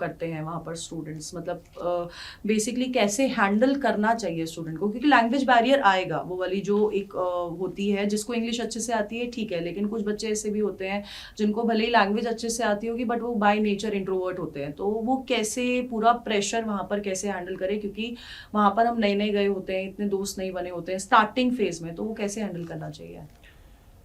करते हैं वहाँ पर स्टूडेंट्स, मतलब बेसिकली कैसे हैंडल करना चाहिए स्टूडेंट को? क्योंकि लैंग्वेज बैरियर आएगा, वो वाली जो एक होती है, जिसको इंग्लिश अच्छे से आती है ठीक है, लेकिन कुछ बच्चे ऐसे भी होते हैं जिनको भले ही लैंग्वेज अच्छे से आती होगी बट वो बाय नेचर इंट्रोवर्ट होते हैं। तो वो कैसे पूरा प्रेशर वहाँ पर कैसे हैंडल करें, क्योंकि वहाँ पर हम नए नए गए होते हैं, इतने दोस्त नहीं बने होते हैं स्टार्टिंग फेज में, तो वो कैसे हैंडल करना चाहिए?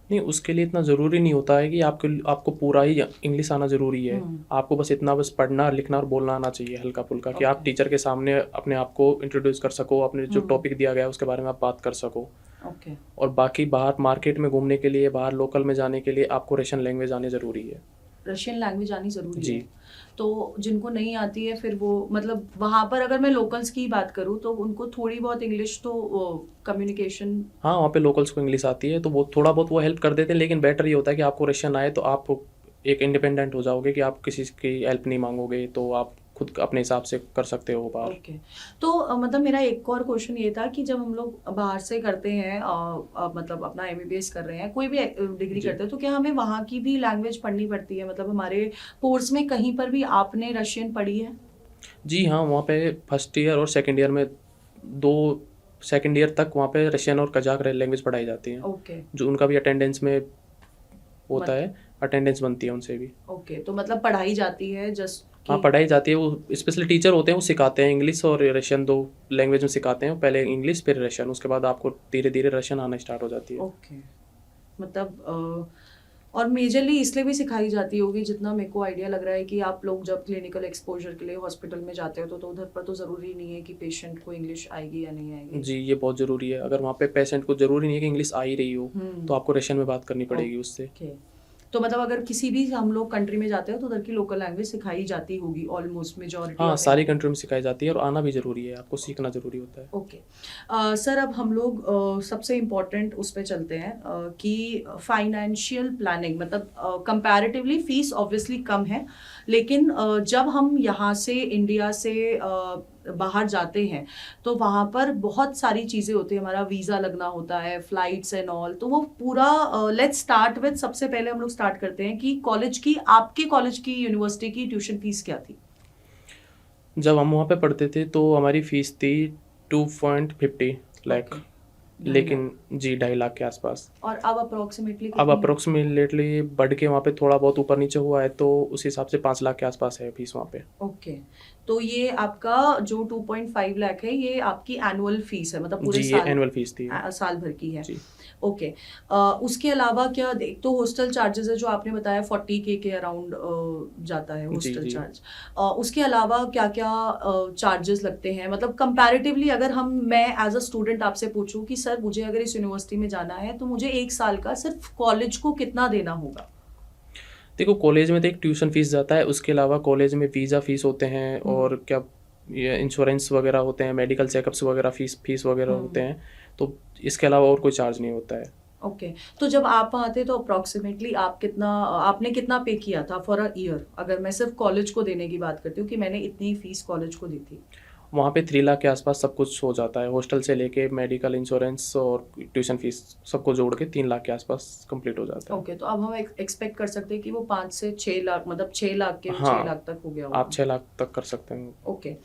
नहीं, उसके लिए इतना ज़रूरी नहीं होता है कि आपको पूरा ही इंग्लिश आना ज़रूरी है। आपको बस इतना बस पढ़ना, लिखना और बोलना आना चाहिए हल्का फुल्का, कि आप टीचर के सामने अपने आप को इंट्रोड्यूस कर सको, अपने जो टॉपिक दिया गया है उसके बारे में आप बात कर सको। ओके। और बाकी बाहर मार्केट में घूमने के लिए, बाहर लोकल में जाने के लिए आपको रशियन लैंग्वेज आनी ज़रूरी है। रशियन लैंग्वेज आनी ज़रूरी जी। है। तो जिनको नहीं आती है फिर वो, मतलब वहाँ पर अगर मैं लोकल्स की बात करूँ तो उनको थोड़ी बहुत इंग्लिश तो कम्युनिकेशन। हाँ, वहाँ पे लोकल्स को इंग्लिश आती है तो वो थोड़ा बहुत वो हेल्प कर देते हैं, लेकिन बेटर ये होता है कि आपको रशियन आए तो आप एक इंडिपेंडेंट हो जाओगे, कि आप किसी की हेल्प नहीं मांगोगे, तो आप खुद अपने हिसाब से कर सकते हो बाहर। ओके। तो मतलब मेरा एक और क्वेश्चन ये था कि जब हम लोग बाहर से करते हैं, मतलब अपना एमबीबीएस कर रहे हैं, कोई भी डिग्री करते हैं, तो क्या हमें वहाँ की भी लैंग्वेज पढ़नी पड़ती है? मतलब हमारे कोर्स में कहीं पर भी आपने रशियन पढ़ी है? जी हाँ, वहाँ पे फर्स्ट ईयर और सेकेंड ईयर में सेकेंड ईयर तक वहाँ पे रशियन और कजाक लैंग्वेज पढ़ाई जाती है। ओके। जो उनका भी अटेंडेंस में होता है, अटेंडेंस बनती है उनसे भी। ओके, तो मतलब पढ़ाई जाती है जस्ट? हाँ, पढ़ाई जाती है, वो स्पेशली टीचर होते हैं, वो सिखाते हैं इंग्लिश और रशियन, दो लैंग्वेज में सिखाते हैं, पहले इंग्लिश फिर रशियन, उसके बाद आपको धीरे धीरे रशियन आना स्टार्ट हो जाती है। ओके। मतलब और मेजरली इसलिए भी सिखाई जाती होगी, जितना मेरे को आइडिया लग रहा है कि आप लोग जब क्लिनिकल एक्सपोजर के लिए हॉस्पिटल में जाते हो तो उधर पर तो ज़रूरी नहीं है कि पेशेंट को इंग्लिश आएगी या नहीं आएगी। जी, ये बहुत ज़रूरी है। अगर वहाँ पे पेशेंट को ज़रूरी नहीं है कि इंग्लिश आ ही रही हो, तो आपको रशियन में बात करनी पड़ेगी उससे। ओके। तो मतलब अगर किसी भी हम लोग कंट्री में जाते हो तो उधर की लोकल लैंग्वेज सिखाई जाती होगी ऑलमोस्ट मेजॉरिटी? हाँ, सारी कंट्री में सिखाई जाती है और आना भी ज़रूरी है, आपको सीखना ज़रूरी होता है। ओके। सर अब हम लोग सबसे इम्पोर्टेंट उस पर चलते हैं कि फाइनेंशियल प्लानिंग, मतलब कंपैरेटिवली फीस ऑब्वियसली कम है, लेकिन जब हम यहाँ से इंडिया से बाहर जाते हैं तो वहाँ पर बहुत सारी चीज़ें होती है, हमारा वीज़ा लगना होता है, फ्लाइट्स एंड ऑल, तो वो पूरा लेट्स स्टार्ट विद, सबसे पहले हम लोग स्टार्ट करते हैं कि आपके कॉलेज की यूनिवर्सिटी की ट्यूशन फीस क्या थी? जब हम वहाँ पे पढ़ते थे तो हमारी फ़ीस थी 2.50 लाख। लेकिन जी 2.5 लाख के आसपास। और अब अप्रोक्सीमेटली अब अप्रोक्सीमेटली बढ़ के वहाँ पे थोड़ा बहुत ऊपर नीचे हुआ है, तो उस हिसाब से 5 लाख के आसपास है फीस वहाँ पे। ओके, तो ये आपका जो 2.5 लाख है ये आपकी एनुअल फीस है, मतलब पूरे जी ये साल एनुअल फीस थी। साल भर की है। जी ओके, उसके अलावा क्या एक तो हॉस्टल चार्जेस है जो आपने बताया 40K के अराउंड जाता है जी हॉस्टल जी चार्ज। उसके अलावा क्या क्या चार्जेस लगते हैं, मतलब कंपैरेटिवली अगर मैं एज अ स्टूडेंट आपसे पूछूं कि सर मुझे अगर इस यूनिवर्सिटी में जाना है तो मुझे 1 साल का सिर्फ कॉलेज को कितना देना होगा? देखो कॉलेज में तो एक ट्यूशन फीस जाता है, उसके अलावा कॉलेज में वीज़ा फीस होते हैं और क्या ये इंश्योरेंस वगैरह होते हैं, मेडिकल चेकअप्स वगैरह फीस वगैरह होते हैं, तो इसके अलावा और कोई चार्ज नहीं होता है। ओके, तो जब आप वहाँ थे तो अप्रोक्सीमेटली आपने कितना पे किया था फॉर अ ईयर, अगर मैं सिर्फ कॉलेज को देने की बात करती हूँ कि मैंने इतनी फीस कॉलेज को दी थी? वहाँ पे 3 लाख के आसपास सब कुछ हो जाता है, हॉस्टल से लेके मेडिकल इंश्योरेंस और ट्यूशन फीस सबको जोड़ के 3 लाख के आसपास कंप्लीट हो जाता है। ओके, तो अब हम एक्सपेक्ट कर सकते हैं कि वो 5 से 6 लाख, मतलब 6 लाख के 6 हाँ लाख तक हो गया आप होगा। 6 लाख तक कर सकते हैं। ओके,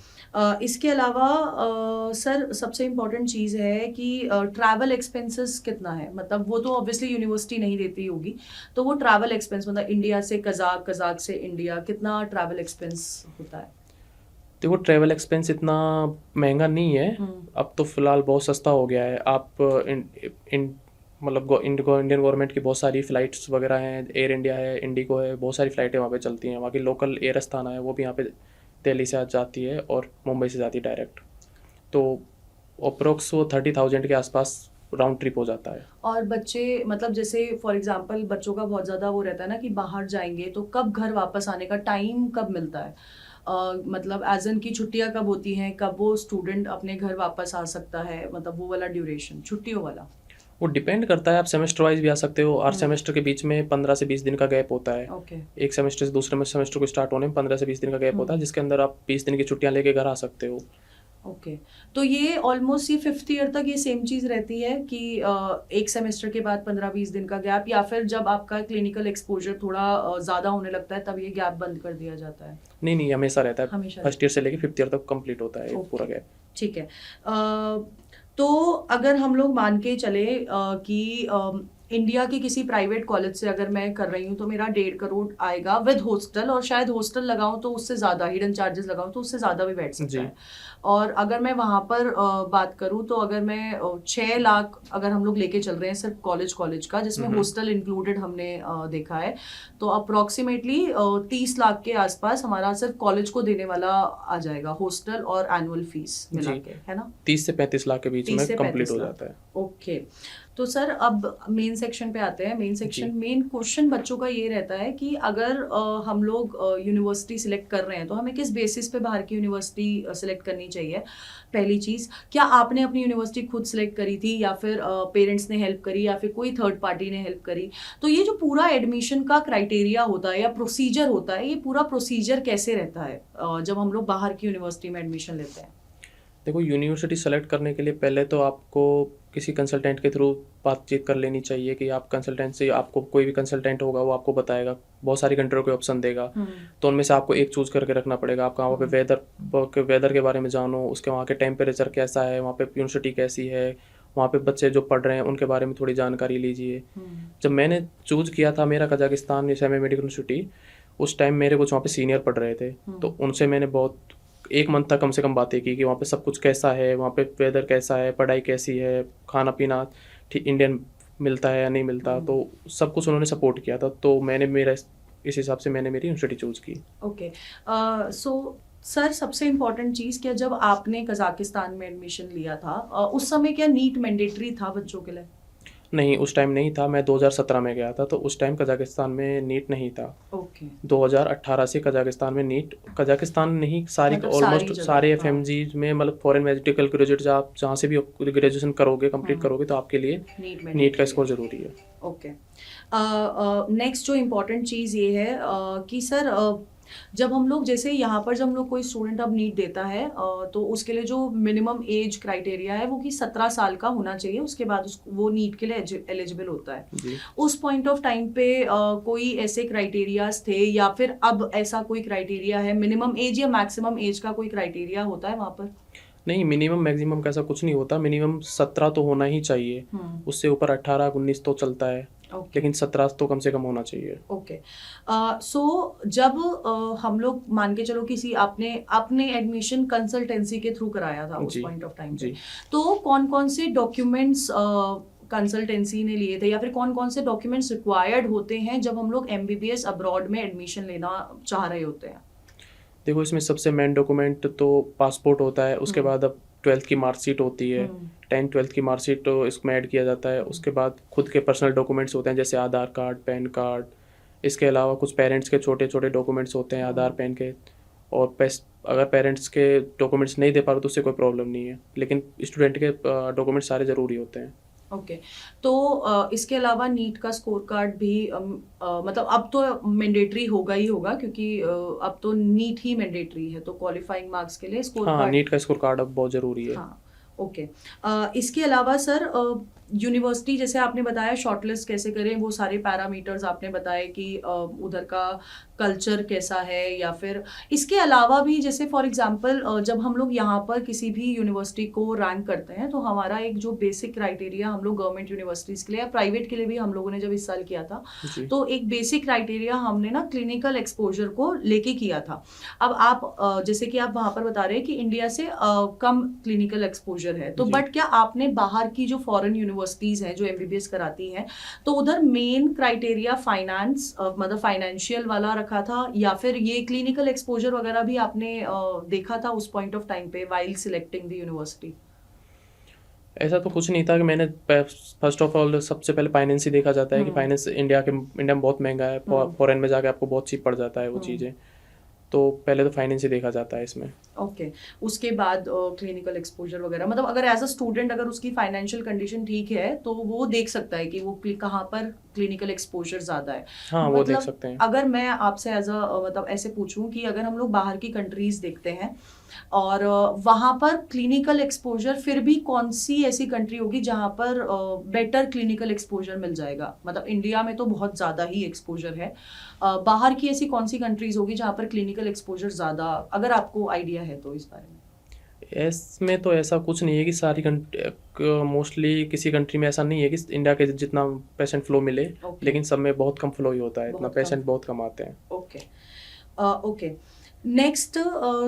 इसके अलावा सर सबसे इम्पोर्टेंट चीज़ है कि ट्रैवल एक्सपेंसेस कितना है, मतलब वो तो ऑब्वियसली यूनिवर्सिटी नहीं देती होगी, तो वो ट्रैवल एक्सपेंस मतलब इंडिया से कजाक से इंडिया कितना ट्रैवल एक्सपेंस होता है? देखो ट्रैवल एक्सपेंस इतना महंगा नहीं है, अब तो फ़िलहाल बहुत सस्ता हो गया है। आप मतलब इंडियन गवर्नमेंट की बहुत सारी फ़्लाइट्स वगैरह हैं, एयर इंडिया है, इंडिगो है, बहुत सारी फ़्लाइटें वहाँ पे चलती हैं। वहाँ की लोकल एयर अस्थाना है वो भी यहाँ पे दिल्ली से जाती है और मुंबई से जाती है डायरेक्ट, तो अप्रोक्स वो 30,000 के आसपास राउंड ट्रिप हो जाता है। और बच्चे मतलब जैसे फॉर एग्जांपल बच्चों का बहुत ज़्यादा वो रहता है ना कि बाहर जाएंगे तो कब घर वापस आने का टाइम कब मिलता है, मतलब एज एन की छुट्टियां कब होती हैं, कब वो स्टूडेंट अपने घर वापस आ सकता है, मतलब वो वाला ड्यूरेशन छुट्टियों वाला? वो डिपेंड करता है, आप सेमेस्टर वाइज भी आ सकते हो, हर सेमेस्टर के बीच में 15 से 20 दिन का गैप होता है। ओके, एक सेमेस्टर से दूसरे सेमेस्टर को स्टार्ट होने में 15 से 20 दिन का गैप होता है, जिसके अंदर आप 20 दिन की छुट्टियां लेके घर आ सकते हो। ओके, तो ये ऑलमोस्ट ये 5th ईयर तक ये सेम चीज़ रहती है कि एक सेमेस्टर के बाद 15-20 दिन का गैप, या फिर जब आपका क्लिनिकल एक्सपोजर थोड़ा ज़्यादा होने लगता है तब ये गैप बंद कर दिया जाता है? नहीं हमेशा रहता है, हमेशा फर्स्ट ईयर से लेके 5th ईयर तक कंप्लीट होता है ये ओके, पूरा गैप। ठीक है। तो अगर हम लोग मान के चले कि इंडिया के किसी प्राइवेट कॉलेज से अगर मैं कर रही हूँ तो मेरा 1.5 करोड़ आएगा विद हॉस्टल, और शायद हॉस्टल लगाऊं तो उससे ज़्यादा हिडन चार्जेस लगाऊं तो उससे ज़्यादा भी बैठ सकता जी है। और अगर मैं वहाँ पर बात करूँ तो अगर मैं 6 लाख अगर हम लोग लेके चल रहे हैं सिर्फ कॉलेज का, जिसमें हॉस्टल इंक्लूडेड हमने देखा है, तो अप्रोक्सीमेटली 30 लाख के आसपास हमारा सिर्फ कॉलेज को देने वाला आ जाएगा, हॉस्टल और एनुअल फीस मिला जी के, है ना? 30 से 35 लाख के बीच 30 में से कंप्लीट 35 हो लाख। जाता है। ओके, तो सर अब मेन सेक्शन पे आते हैं। मेन क्वेश्चन बच्चों का ये रहता है कि अगर हम लोग यूनिवर्सिटी सिलेक्ट कर रहे हैं तो हमें किस बेसिस पे बाहर की यूनिवर्सिटी सिलेक्ट करनी चाहिए? पहली चीज़, क्या आपने अपनी यूनिवर्सिटी खुद सिलेक्ट करी थी या फिर पेरेंट्स ने हेल्प करी या फिर कोई थर्ड पार्टी ने हेल्प करी? तो ये जो पूरा एडमिशन का क्राइटेरिया होता है या प्रोसीजर होता है, ये पूरा प्रोसीजर कैसे रहता है जब हम लोग बाहर की यूनिवर्सिटी में एडमिशन लेते हैं? देखो यूनिवर्सिटी सेलेक्ट करने के लिए पहले तो आपको किसी कंसल्टेंट के थ्रू बातचीत कर लेनी चाहिए कि आप कंसल्टेंट से, आपको कोई भी कंसल्टेंट होगा वो आपको बताएगा, बहुत सारी कंट्रियों के ऑप्शन देगा, तो उनमें से आपको एक चूज़ करके रखना पड़ेगा। आपका वहाँ पे वेदर के बारे में जानो, उसके वहाँ के टेम्परेचर कैसा है, वहाँ पे यूनिवर्सिटी कैसी है, वहाँ पे बच्चे जो पढ़ रहे हैं उनके बारे में थोड़ी जानकारी लीजिए। जब मैंने चूज़ किया था मेरा कजाकिस्तान सेमी मेडिकल यूनिवर्सिटी, उस टाइम मेरे कुछ वहाँ पे सीनियर पढ़ रहे थे, तो उनसे मैंने बहुत 1 मंथ तक कम से कम बातें की कि वहाँ पे सब कुछ कैसा है, वहाँ पे वेदर कैसा है, पढ़ाई कैसी है, खाना पीना ठीक इंडियन मिलता है या नहीं मिलता, तो सब कुछ उन्होंने सपोर्ट किया था। तो मैंने इस हिसाब से मैंने मेरी यूनिवर्सिटी चूज़ की। ओके, सो सर सबसे इम्पोर्टेंट चीज़, क्या जब आपने कजाकिस्तान में एडमिशन लिया था उस समय क्या नीट मैंडेटरी था बच्चों के लिए? नहीं उस टाइम नहीं था, मैं 2017 में गया था, तो उस टाइम कजाकिस्तान में नीट नहीं था। ओके, 2018 से कजाकिस्तान में नीट, कजाकिस्तान नहीं सारी मतलब ऑलमोस्ट जगह, सारे हाँ। FMG में, मतलब फॉरेन मेडिकल ग्रेजुएट आप जहाँ से भी ग्रेजुएशन करोगे कंप्लीट करोगे तो आपके लिए नीट का स्कोर ज़रूरी है। ओके, नेक्स्ट जो इम्पोर्टेंट चीज़ ये है कि सर जब हम लोग जैसे यहाँ पर जब हम लोग कोई स्टूडेंट अब नीट देता है तो उसके लिए जो मिनिमम एज क्राइटेरिया है वो कि 17 साल का होना चाहिए, उसके बाद वो नीट के लिए एलिजिबल होता है। जी उस पॉइंट ऑफ टाइम पे कोई ऐसे क्राइटेरियाज थे या फिर अब ऐसा कोई क्राइटेरिया है, मिनिमम एज या मैक्सिमम एज का कोई क्राइटेरिया होता है वहाँ पर? नहीं, मिनिमम मैक्सिमम का ऐसा कुछ नहीं होता, मिनिमम 17 तो होना ही चाहिए। उससे ऊपर 18-19 तो चलता है, ओके लेकिन 17 तो कम से कम होना चाहिए। ओके। सो जब हम लोग मान के चलो किसी आपने आपने एडमिशन कंसल्टेंसी के थ्रू कराया था उस जी पॉइंट ऑफ टाइम पे, जी। तो कौन कौन से डॉक्यूमेंट्स कंसल्टेंसी ने लिए थे या फिर कौन कौन से डॉक्यूमेंट्स रिक्वायर्ड होते हैं जब हम लोग एमबीबीएस अब्रॉड में एडमिशन लेना चाह रहे होते हैं? देखो, इसमें सबसे मेन डॉक्यूमेंट तो पासपोर्ट होता है, उसके बाद अब 12th की मार्कशीट होती है, 10th-12th की मार्कशीट तो इसमें ऐड किया जाता है। उसके बाद खुद के पर्सनल डॉक्यूमेंट्स होते हैं, जैसे आधार कार्ड, पैन कार्ड। इसके अलावा कुछ पेरेंट्स के छोटे छोटे डॉक्यूमेंट्स होते हैं आधार, पैन के। और अगर पेरेंट्स के डॉक्यूमेंट्स नहीं दे पा रहे तो उससे कोई प्रॉब्लम नहीं है, लेकिन स्टूडेंट के डॉक्यूमेंट्स सारे ज़रूरी होते हैं। ओके। तो इसके अलावा नीट का स्कोर कार्ड भी मतलब अब तो मैंडेटरी होगा ही होगा, क्योंकि अब तो नीट ही मैंडेटरी है, तो क्वालिफाइंग मार्क्स के लिए स्कोर हाँ, कार्ड। नीट का स्कोर कार्ड अब बहुत ज़रूरी है। हाँ ओके। इसके अलावा सर यूनिवर्सिटी जैसे आपने बताया शॉर्टलिस्ट कैसे करें, वो सारे पैरामीटर्स आपने बताए कि उधर का कल्चर कैसा है, या फिर इसके अलावा भी जैसे फॉर एग्जांपल जब हम लोग यहाँ पर किसी भी यूनिवर्सिटी को रैंक करते हैं तो हमारा एक जो बेसिक क्राइटेरिया हम लोग गवर्नमेंट यूनिवर्सिटीज़ के लिए या प्राइवेट के लिए भी हम लोगों ने जब इस साल किया था, तो एक बेसिक क्राइटेरिया हमने ना क्लिनिकल एक्सपोजर को लेके किया था। अब आप जैसे कि आप वहाँ पर बता रहे हैं कि इंडिया से कम क्लिनिकल एक्सपोजर है, तो बट क्या आपने बाहर की जो फॉरेन यूनिवर्सिटीज़ हैं जो एमबीबीएस कराती हैं, तो उधर मेन क्राइटेरिया फाइनेंस मतलब फाइनेंशियल वाला रखा था, या फिर ये क्लिनिकल एक्सपोजर वगैरह भी आपने देखा था उस पॉइंट ऑफ टाइम पे वाइल सिलेक्टिंग द यूनिवर्सिटी? ऐसा तो कुछ नहीं था कि मैंने फर्स्ट ऑफ ऑल सबसे पहले फाइनेंस ही देखा जाता है कि फाइनेंस इंडिया में बहुत महंगा है, फॉरेन में जाके आपको बहुत चीप पड़ जाता है वो चीज़ें, तो पहले तो फाइनेंस ही देखा जाता है इसमें। ओके उसके बाद क्लिनिकल एक्सपोजर वगैरह, मतलब अगर एज अ स्टूडेंट अगर उसकी फाइनेंशियल कंडीशन ठीक है तो वो देख सकता है कि वो कहाँ पर क्लिनिकल एक्सपोजर ज़्यादा है। हाँ, वो देख सकते हैं। अगर मैं आपसे एज अ मतलब ऐसे पूछूं कि अगर हम लोग बाहर की कंट्रीज देखते हैं और वहाँ पर क्लिनिकल एक्सपोजर, फिर भी कौन सी ऐसी कंट्री होगी जहाँ पर बेटर क्लिनिकल एक्सपोजर मिल जाएगा? मतलब इंडिया में तो बहुत ज़्यादा ही एक्सपोजर है, बाहर की ऐसी कौन सी कंट्रीज होगी जहाँ पर क्लिनिकल एक्सपोजर ज़्यादा, अगर आपको आइडिया है तो इस बारे में? इसमें तो ऐसा कुछ नहीं है कि सारी मोस्टली किसी कंट्री में ऐसा नहीं है कि इंडिया के जितना पेशेंट फ्लो मिले, लेकिन सब में बहुत कम फ्लो ही होता है, इतना पेशेंट बहुत कम आते हैं। Okay okay. नेक्स्ट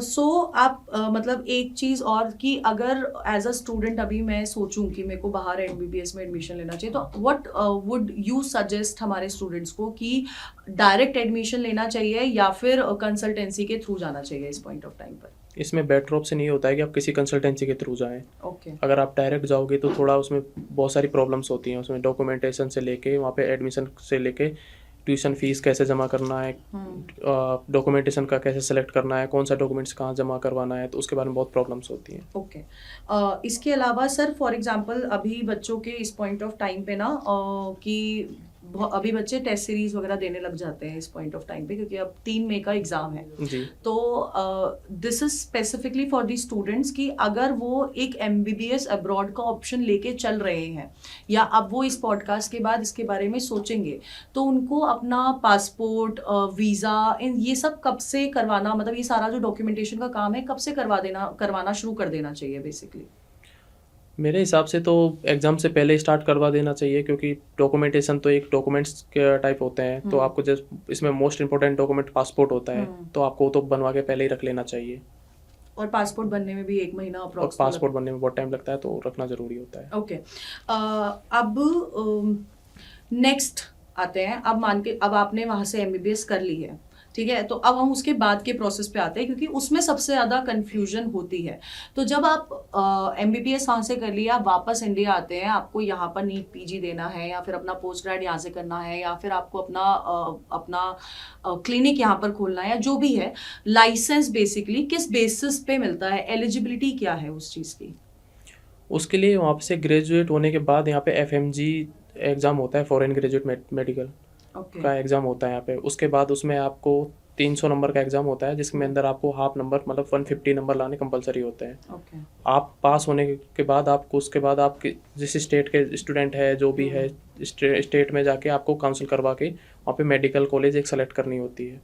सो आप मतलब एक चीज़ और कि अगर एज अ स्टूडेंट अभी मैं सोचूं कि मेरे को बाहर एमबीबीएस में एडमिशन लेना चाहिए, तो व्हाट वुड यू सजेस्ट हमारे स्टूडेंट्स को कि डायरेक्ट एडमिशन लेना चाहिए या फिर कंसल्टेंसी के थ्रू जाना चाहिए इस पॉइंट ऑफ टाइम पर? इसमें बेटर ऑप्शन ये होता है कि आप किसी कंसल्टेंसी के थ्रू जाएं। ओके अगर आप डायरेक्ट जाओगे तो थोड़ा उसमें बहुत सारी प्रॉब्लम्स होती हैं, उसमें डॉक्यूमेंटेशन से लेके वहाँ पे एडमिशन से लेके ट्यूशन फीस कैसे जमा करना है, डॉक्यूमेंटेशन का कैसे सेलेक्ट करना है, कौन सा डॉक्यूमेंट्स कहाँ जमा करवाना है, तो उसके बारे में बहुत प्रॉब्लम्स होती हैं। ओके इसके अलावा सर फॉर एग्जांपल अभी बच्चों के इस पॉइंट ऑफ टाइम पे ना कि अभी बच्चे टेस्ट सीरीज वगैरह देने लग जाते हैं इस पॉइंट ऑफ टाइम पे, क्योंकि अब 3 मई का एग्जाम है जी। तो this is specifically for the students कि अगर वो एक एमबीबीएस अब्रॉड का ऑप्शन लेके चल रहे हैं या अब वो इस पॉडकास्ट के बाद इसके बारे में सोचेंगे, तो उनको अपना पासपोर्ट, वीज़ा, इन ये सब कब से करवाना, मतलब ये सारा जो डॉक्यूमेंटेशन का काम है कब से करवाना शुरू कर देना चाहिए बेसिकली? मेरे हिसाब से तो एग्ज़ाम से पहले स्टार्ट करवा देना चाहिए, क्योंकि डॉक्यूमेंटेशन तो एक डॉक्यूमेंट्स के टाइप होते हैं, तो आपको जस्ट इसमें मोस्ट इंपॉर्टेंट डॉक्यूमेंट पासपोर्ट होता है, तो आपको तो बनवा के पहले ही रख लेना चाहिए। और पासपोर्ट बनने में भी 1 महीना और अप्रॉक्स पासपोर्ट बनने में बहुत टाइम लगता है, तो रखना ज़रूरी होता है। ओके अब नेक्स्ट आते हैं, अब मान के अब आपने वहाँ से एमबीबीएस कर ली है, ठीक है, तो अब हम उसके बाद के प्रोसेस पे आते हैं क्योंकि उसमें सबसे ज़्यादा कन्फ्यूजन होती है। तो जब आप एमबीबीएस वहाँ से कर लिया, वापस इंडिया आते हैं, आपको यहाँ पर नीट पीजी देना है या फिर अपना पोस्ट ग्रेड यहाँ से करना है या फिर आपको अपना क्लिनिक यहाँ पर खोलना है या जो भी है, लाइसेंस बेसिकली किस बेसिस पे मिलता है, एलिजिबिलिटी क्या है उस चीज़ की? उसके लिए वहाँ से ग्रेजुएट होने के बाद यहाँ पे FMG एग्ज़ाम होता है, फॉरेन ग्रेजुएट मेडिकल का एग्ज़ाम होता है यहाँ पे। उसके बाद उसमें आपको 300 नंबर का एग्ज़ाम होता है, जिसमें अंदर आपको हाफ नंबर मतलब 150 नंबर लाने कंपलसरी होते हैं। आप पास होने के बाद आपको उसके बाद आप जिस स्टेट के स्टूडेंट है जो भी है, स्टेट में जाके आपको काउंसिल करवा के वहाँ पे मेडिकल कॉलेज एक सेलेक्ट करनी होती है।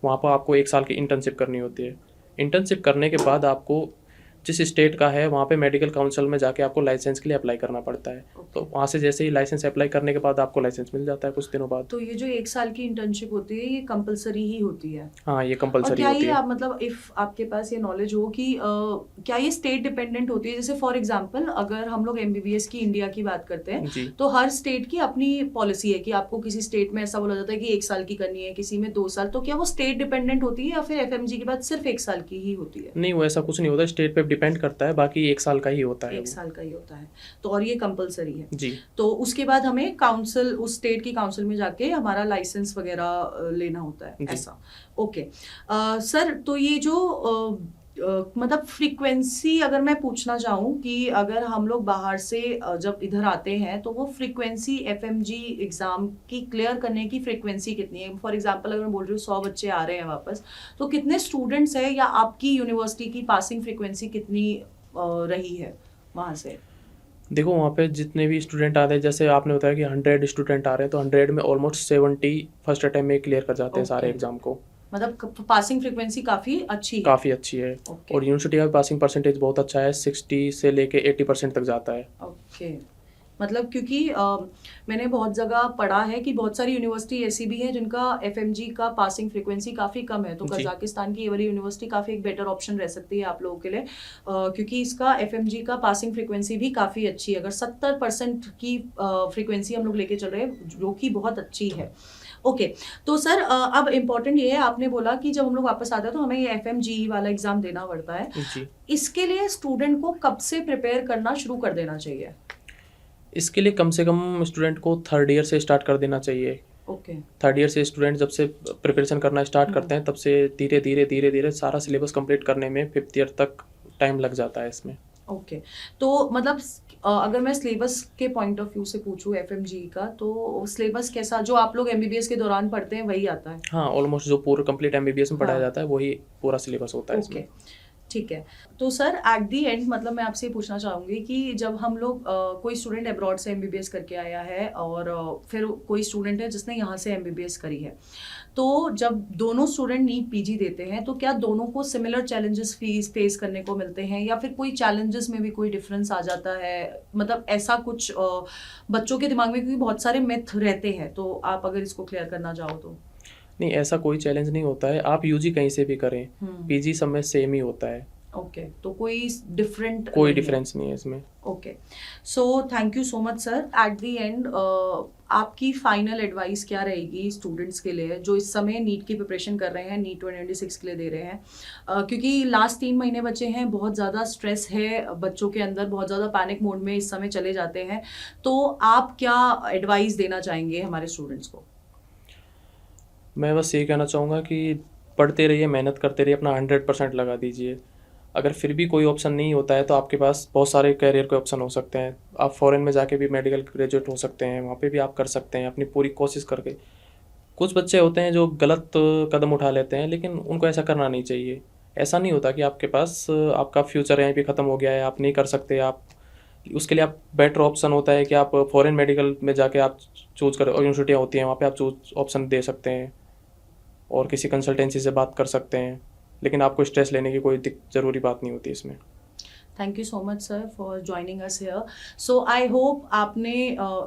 वहाँ पर आपको 1 साल की इंटर्नशिप करनी होती है। इंटर्नशिप करने के बाद आपको जिस स्टेट का है वहाँ पे मेडिकल काउंसिल में जाके आपको लाइसेंस के लिए अप्लाई करना पड़ता है। तो वहाँ से जैसे ही लाइसेंस अप्लाई करने के बाद आपको लाइसेंस मिल जाता है कुछ दिनों बाद। तो ये जो 1 साल की इंटर्नशिप होती है ये कंपलसरी ही होती है? हाँ, ये और कंपलसरी क्या होती ये है। आप मतलब इफ आपके पास ये नॉलेज हो कि क्या ये स्टेट डिपेंडेंट होती है? जैसे फॉर एग्जांपल अगर हम लोग एमबीबीएस की इंडिया की बात करते हैं जी। तो हर स्टेट की अपनी पॉलिसी है कि आपको किसी स्टेट में ऐसा बोला जाता है कि 1 साल की करनी है, किसी में 2 साल। तो क्या वो स्टेट डिपेंडेंट होती है या फिर एफएमजी के बाद सिर्फ 1 साल की ही होती है? नहीं, वो ऐसा कुछ नहीं होता, स्टेट पे डिपेंड करता है, बाकी 1 साल का ही होता है 1 वो। साल का ही होता है। तो और ये कंपलसरी है। जी। तो उसके बाद हमें काउंसिल, उस स्टेट की काउंसिल में जाके हमारा लाइसेंस वगैरह लेना होता है, जी। ऐसा। ओके सर, तो ये जो मतलब फ्रीक्वेंसी अगर मैं पूछना चाहूँ कि अगर हम लोग बाहर से जब इधर आते हैं तो वो फ्रीक्वेंसी एफएमजी एग्जाम की क्लियर करने की फ्रीक्वेंसी कितनी है? फॉर एग्जांपल अगर मैं बोल रही हूँ 100 बच्चे आ रहे हैं वापस, तो कितने स्टूडेंट्स हैं या आपकी यूनिवर्सिटी की पासिंग फ्रीक्वेंसी कितनी रही है वहाँ से? देखो, वहाँ पे जितने भी स्टूडेंट आते हैं, जैसे आपने बताया कि 100 स्टूडेंट आ रहे हैं, तो 100 में ऑलमोस्ट 70 फर्स्ट अटेम्प्ट में क्लियर कर जाते हैं सारे Okay. एग्जाम को। मतलब पासिंग फ्रीक्वेंसी काफी अच्छी है। काफ़ी अच्छी है। ओके और यूनिवर्सिटी का पासिंग परसेंटेज बहुत अच्छा है, 60 से लेके 80% तक जाता है। ओके मतलब क्योंकि मैंने बहुत जगह पढ़ा है कि बहुत सारी यूनिवर्सिटी ऐसी भी है जिनका एफएमजी का पासिंग फ्रीक्वेंसी काफ़ी कम है। तो जी। कजाकिस्तान की ये वाली यूनिवर्सिटी काफ़ी एक बेटर ऑप्शन रह सकती है आप लोगों के लिए, क्योंकि इसका एफएमजी का पासिंग फ्रीक्वेंसी भी काफ़ी अच्छी है। अगर 70% की फ्रीक्वेंसी हम लोग लेके चल रहे हैं, जो कि बहुत अच्छी है। ओके तो सर अब इम्पोर्टेंट ये है, आपने बोला कि जब हम लोग वापस आते हैं तो हमें ये एफएमजी वाला एग्जाम देना पड़ता है। जी। इसके लिए स्टूडेंट को कब से प्रिपेयर करना शुरू कर देना चाहिए? इसके लिए कम से कम स्टूडेंट को 3rd ईयर से स्टार्ट कर देना चाहिए। ओके 3rd ईयर से स्टूडेंट जब से प्रिपरेशन करना स्टार्ट करते हैं, तब से धीरे धीरे सारा सिलेबस कंप्लीट करने में 5th ईयर तक टाइम लग जाता है इसमें। ओके तो मतलब अगर मैं सिलेबस के पॉइंट ऑफ व्यू से पूछूं एफएमजी का, तो सिलेबस कैसा जो आप लोग एमबीबीएस के दौरान पढ़ते हैं वही आता है? हाँ, ऑलमोस्ट जो पूरा कंप्लीट एमबीबीएस में पढ़ाया हाँ। जाता है वही पूरा सिलेबस होता है ओके इसमें। ठीक है। तो सर एट दी एंड मतलब मैं आपसे ये पूछना चाहूँगी कि जब हम लोग कोई स्टूडेंट अब्रॉड से एमबीबीएस करके आया है और फिर कोई स्टूडेंट है जिसने यहाँ से एमबीबीएस करी है, तो जब दोनों स्टूडेंट नीट पीजी देते हैं तो क्या दोनों को सिमिलर चैलेंजेस फेस करने को मिलते हैं या फिर कोई चैलेंजेस में भी कोई डिफरेंस आ जाता है? मतलब ऐसा कुछ बच्चों के दिमाग में, क्योंकि बहुत सारे मिथ रहते हैं, तो आप अगर इसको क्लियर करना चाहो तो। नहीं, ऐसा कोई चैलेंज नहीं होता है, आप यूजी कहीं से भी करें, पीजी सब में सेम ही होता है। ओके तो कोई डिफरेंट कोई डिफरेंस नहीं है इसमें। Okay so thank you so much sir. At the and आपकी फाइनल एडवाइस क्या रहेगी स्टूडेंट्स के लिए जो इस समय नीट की प्रिपरेशन कर रहे हैं, नीट 2026 के लिए दे रहे हैं? क्योंकि लास्ट 3 महीने बचे हैं, बहुत ज़्यादा स्ट्रेस है बच्चों के अंदर, बहुत ज़्यादा पैनिक मोड में इस समय चले जाते हैं, तो आप क्या एडवाइस देना चाहेंगे हमारे स्टूडेंट्स को? मैं बस ये कहना चाहूँगा कि पढ़ते रहिए, मेहनत करते रहिए, अपना 100% लगा दीजिए। अगर फिर भी कोई ऑप्शन नहीं होता है तो आपके पास बहुत सारे करियर के ऑप्शन हो सकते हैं। आप फॉरेन में जाके भी मेडिकल ग्रेजुएट हो सकते हैं, वहाँ पे भी आप कर सकते हैं अपनी पूरी कोशिश करके। कुछ बच्चे होते हैं जो गलत कदम उठा लेते हैं, लेकिन उनको ऐसा करना नहीं चाहिए। ऐसा नहीं होता कि आपके पास आपका फ्यूचर यहीं पे ख़त्म हो गया है, आप नहीं कर सकते। आप उसके लिए आप बेटर ऑप्शन होता है कि आप फॉरेन मेडिकल में जाके आप चूज़ कर, यूनिवर्सिटियाँ होती हैं वहाँ पे आप चूज ऑप्शन दे सकते हैं और किसी कंसल्टेंसी से बात कर सकते हैं, लेकिन आपको स्ट्रेस लेने की कोई ज़रूरी बात नहीं होती इसमें। Thank you so much sir for joining us hair. So I hope आपने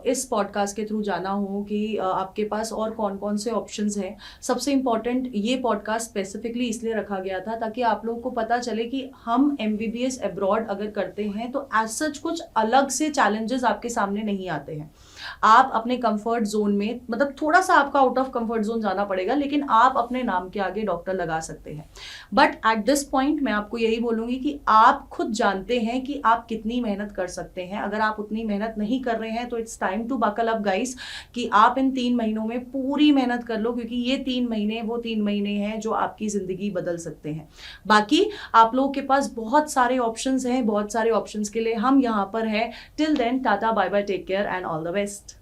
इस पॉडकास्ट के थ्रू जाना हो कि आपके पास और कौन कौन से ऑप्शंस हैं। सबसे इम्पॉर्टेंट ये पॉडकास्ट स्पेसिफिकली इसलिए रखा गया था ताकि आप लोगों को पता चले कि हम एमबीबीएस अब्रॉड अगर करते हैं तो एज सच कुछ अलग से चैलेंजेस आपके सामने नहीं आते हैं। आप अपने कंफर्ट जोन में, मतलब थोड़ा सा आपका आउट ऑफ कंफर्ट जोन जाना पड़ेगा, लेकिन आप अपने नाम के आगे डॉक्टर लगा सकते हैं। बट एट दिस पॉइंट मैं आपको यही बोलूंगी कि आप खुद जानते हैं कि आप कितनी मेहनत कर सकते हैं। अगर आप उतनी मेहनत नहीं कर रहे हैं तो it's time to buckle up guys, कि आप इन 3 महीनों में पूरी मेहनत कर लो, क्योंकि ये 3 महीने वो 3 महीने हैं जो आपकी जिंदगी बदल सकते हैं। बाकी आप लोगों के पास बहुत सारे ऑप्शंस हैं, बहुत सारे ऑप्शंस के लिए हम यहाँ पर हैं। Till then tata bye bye, take care and all the best.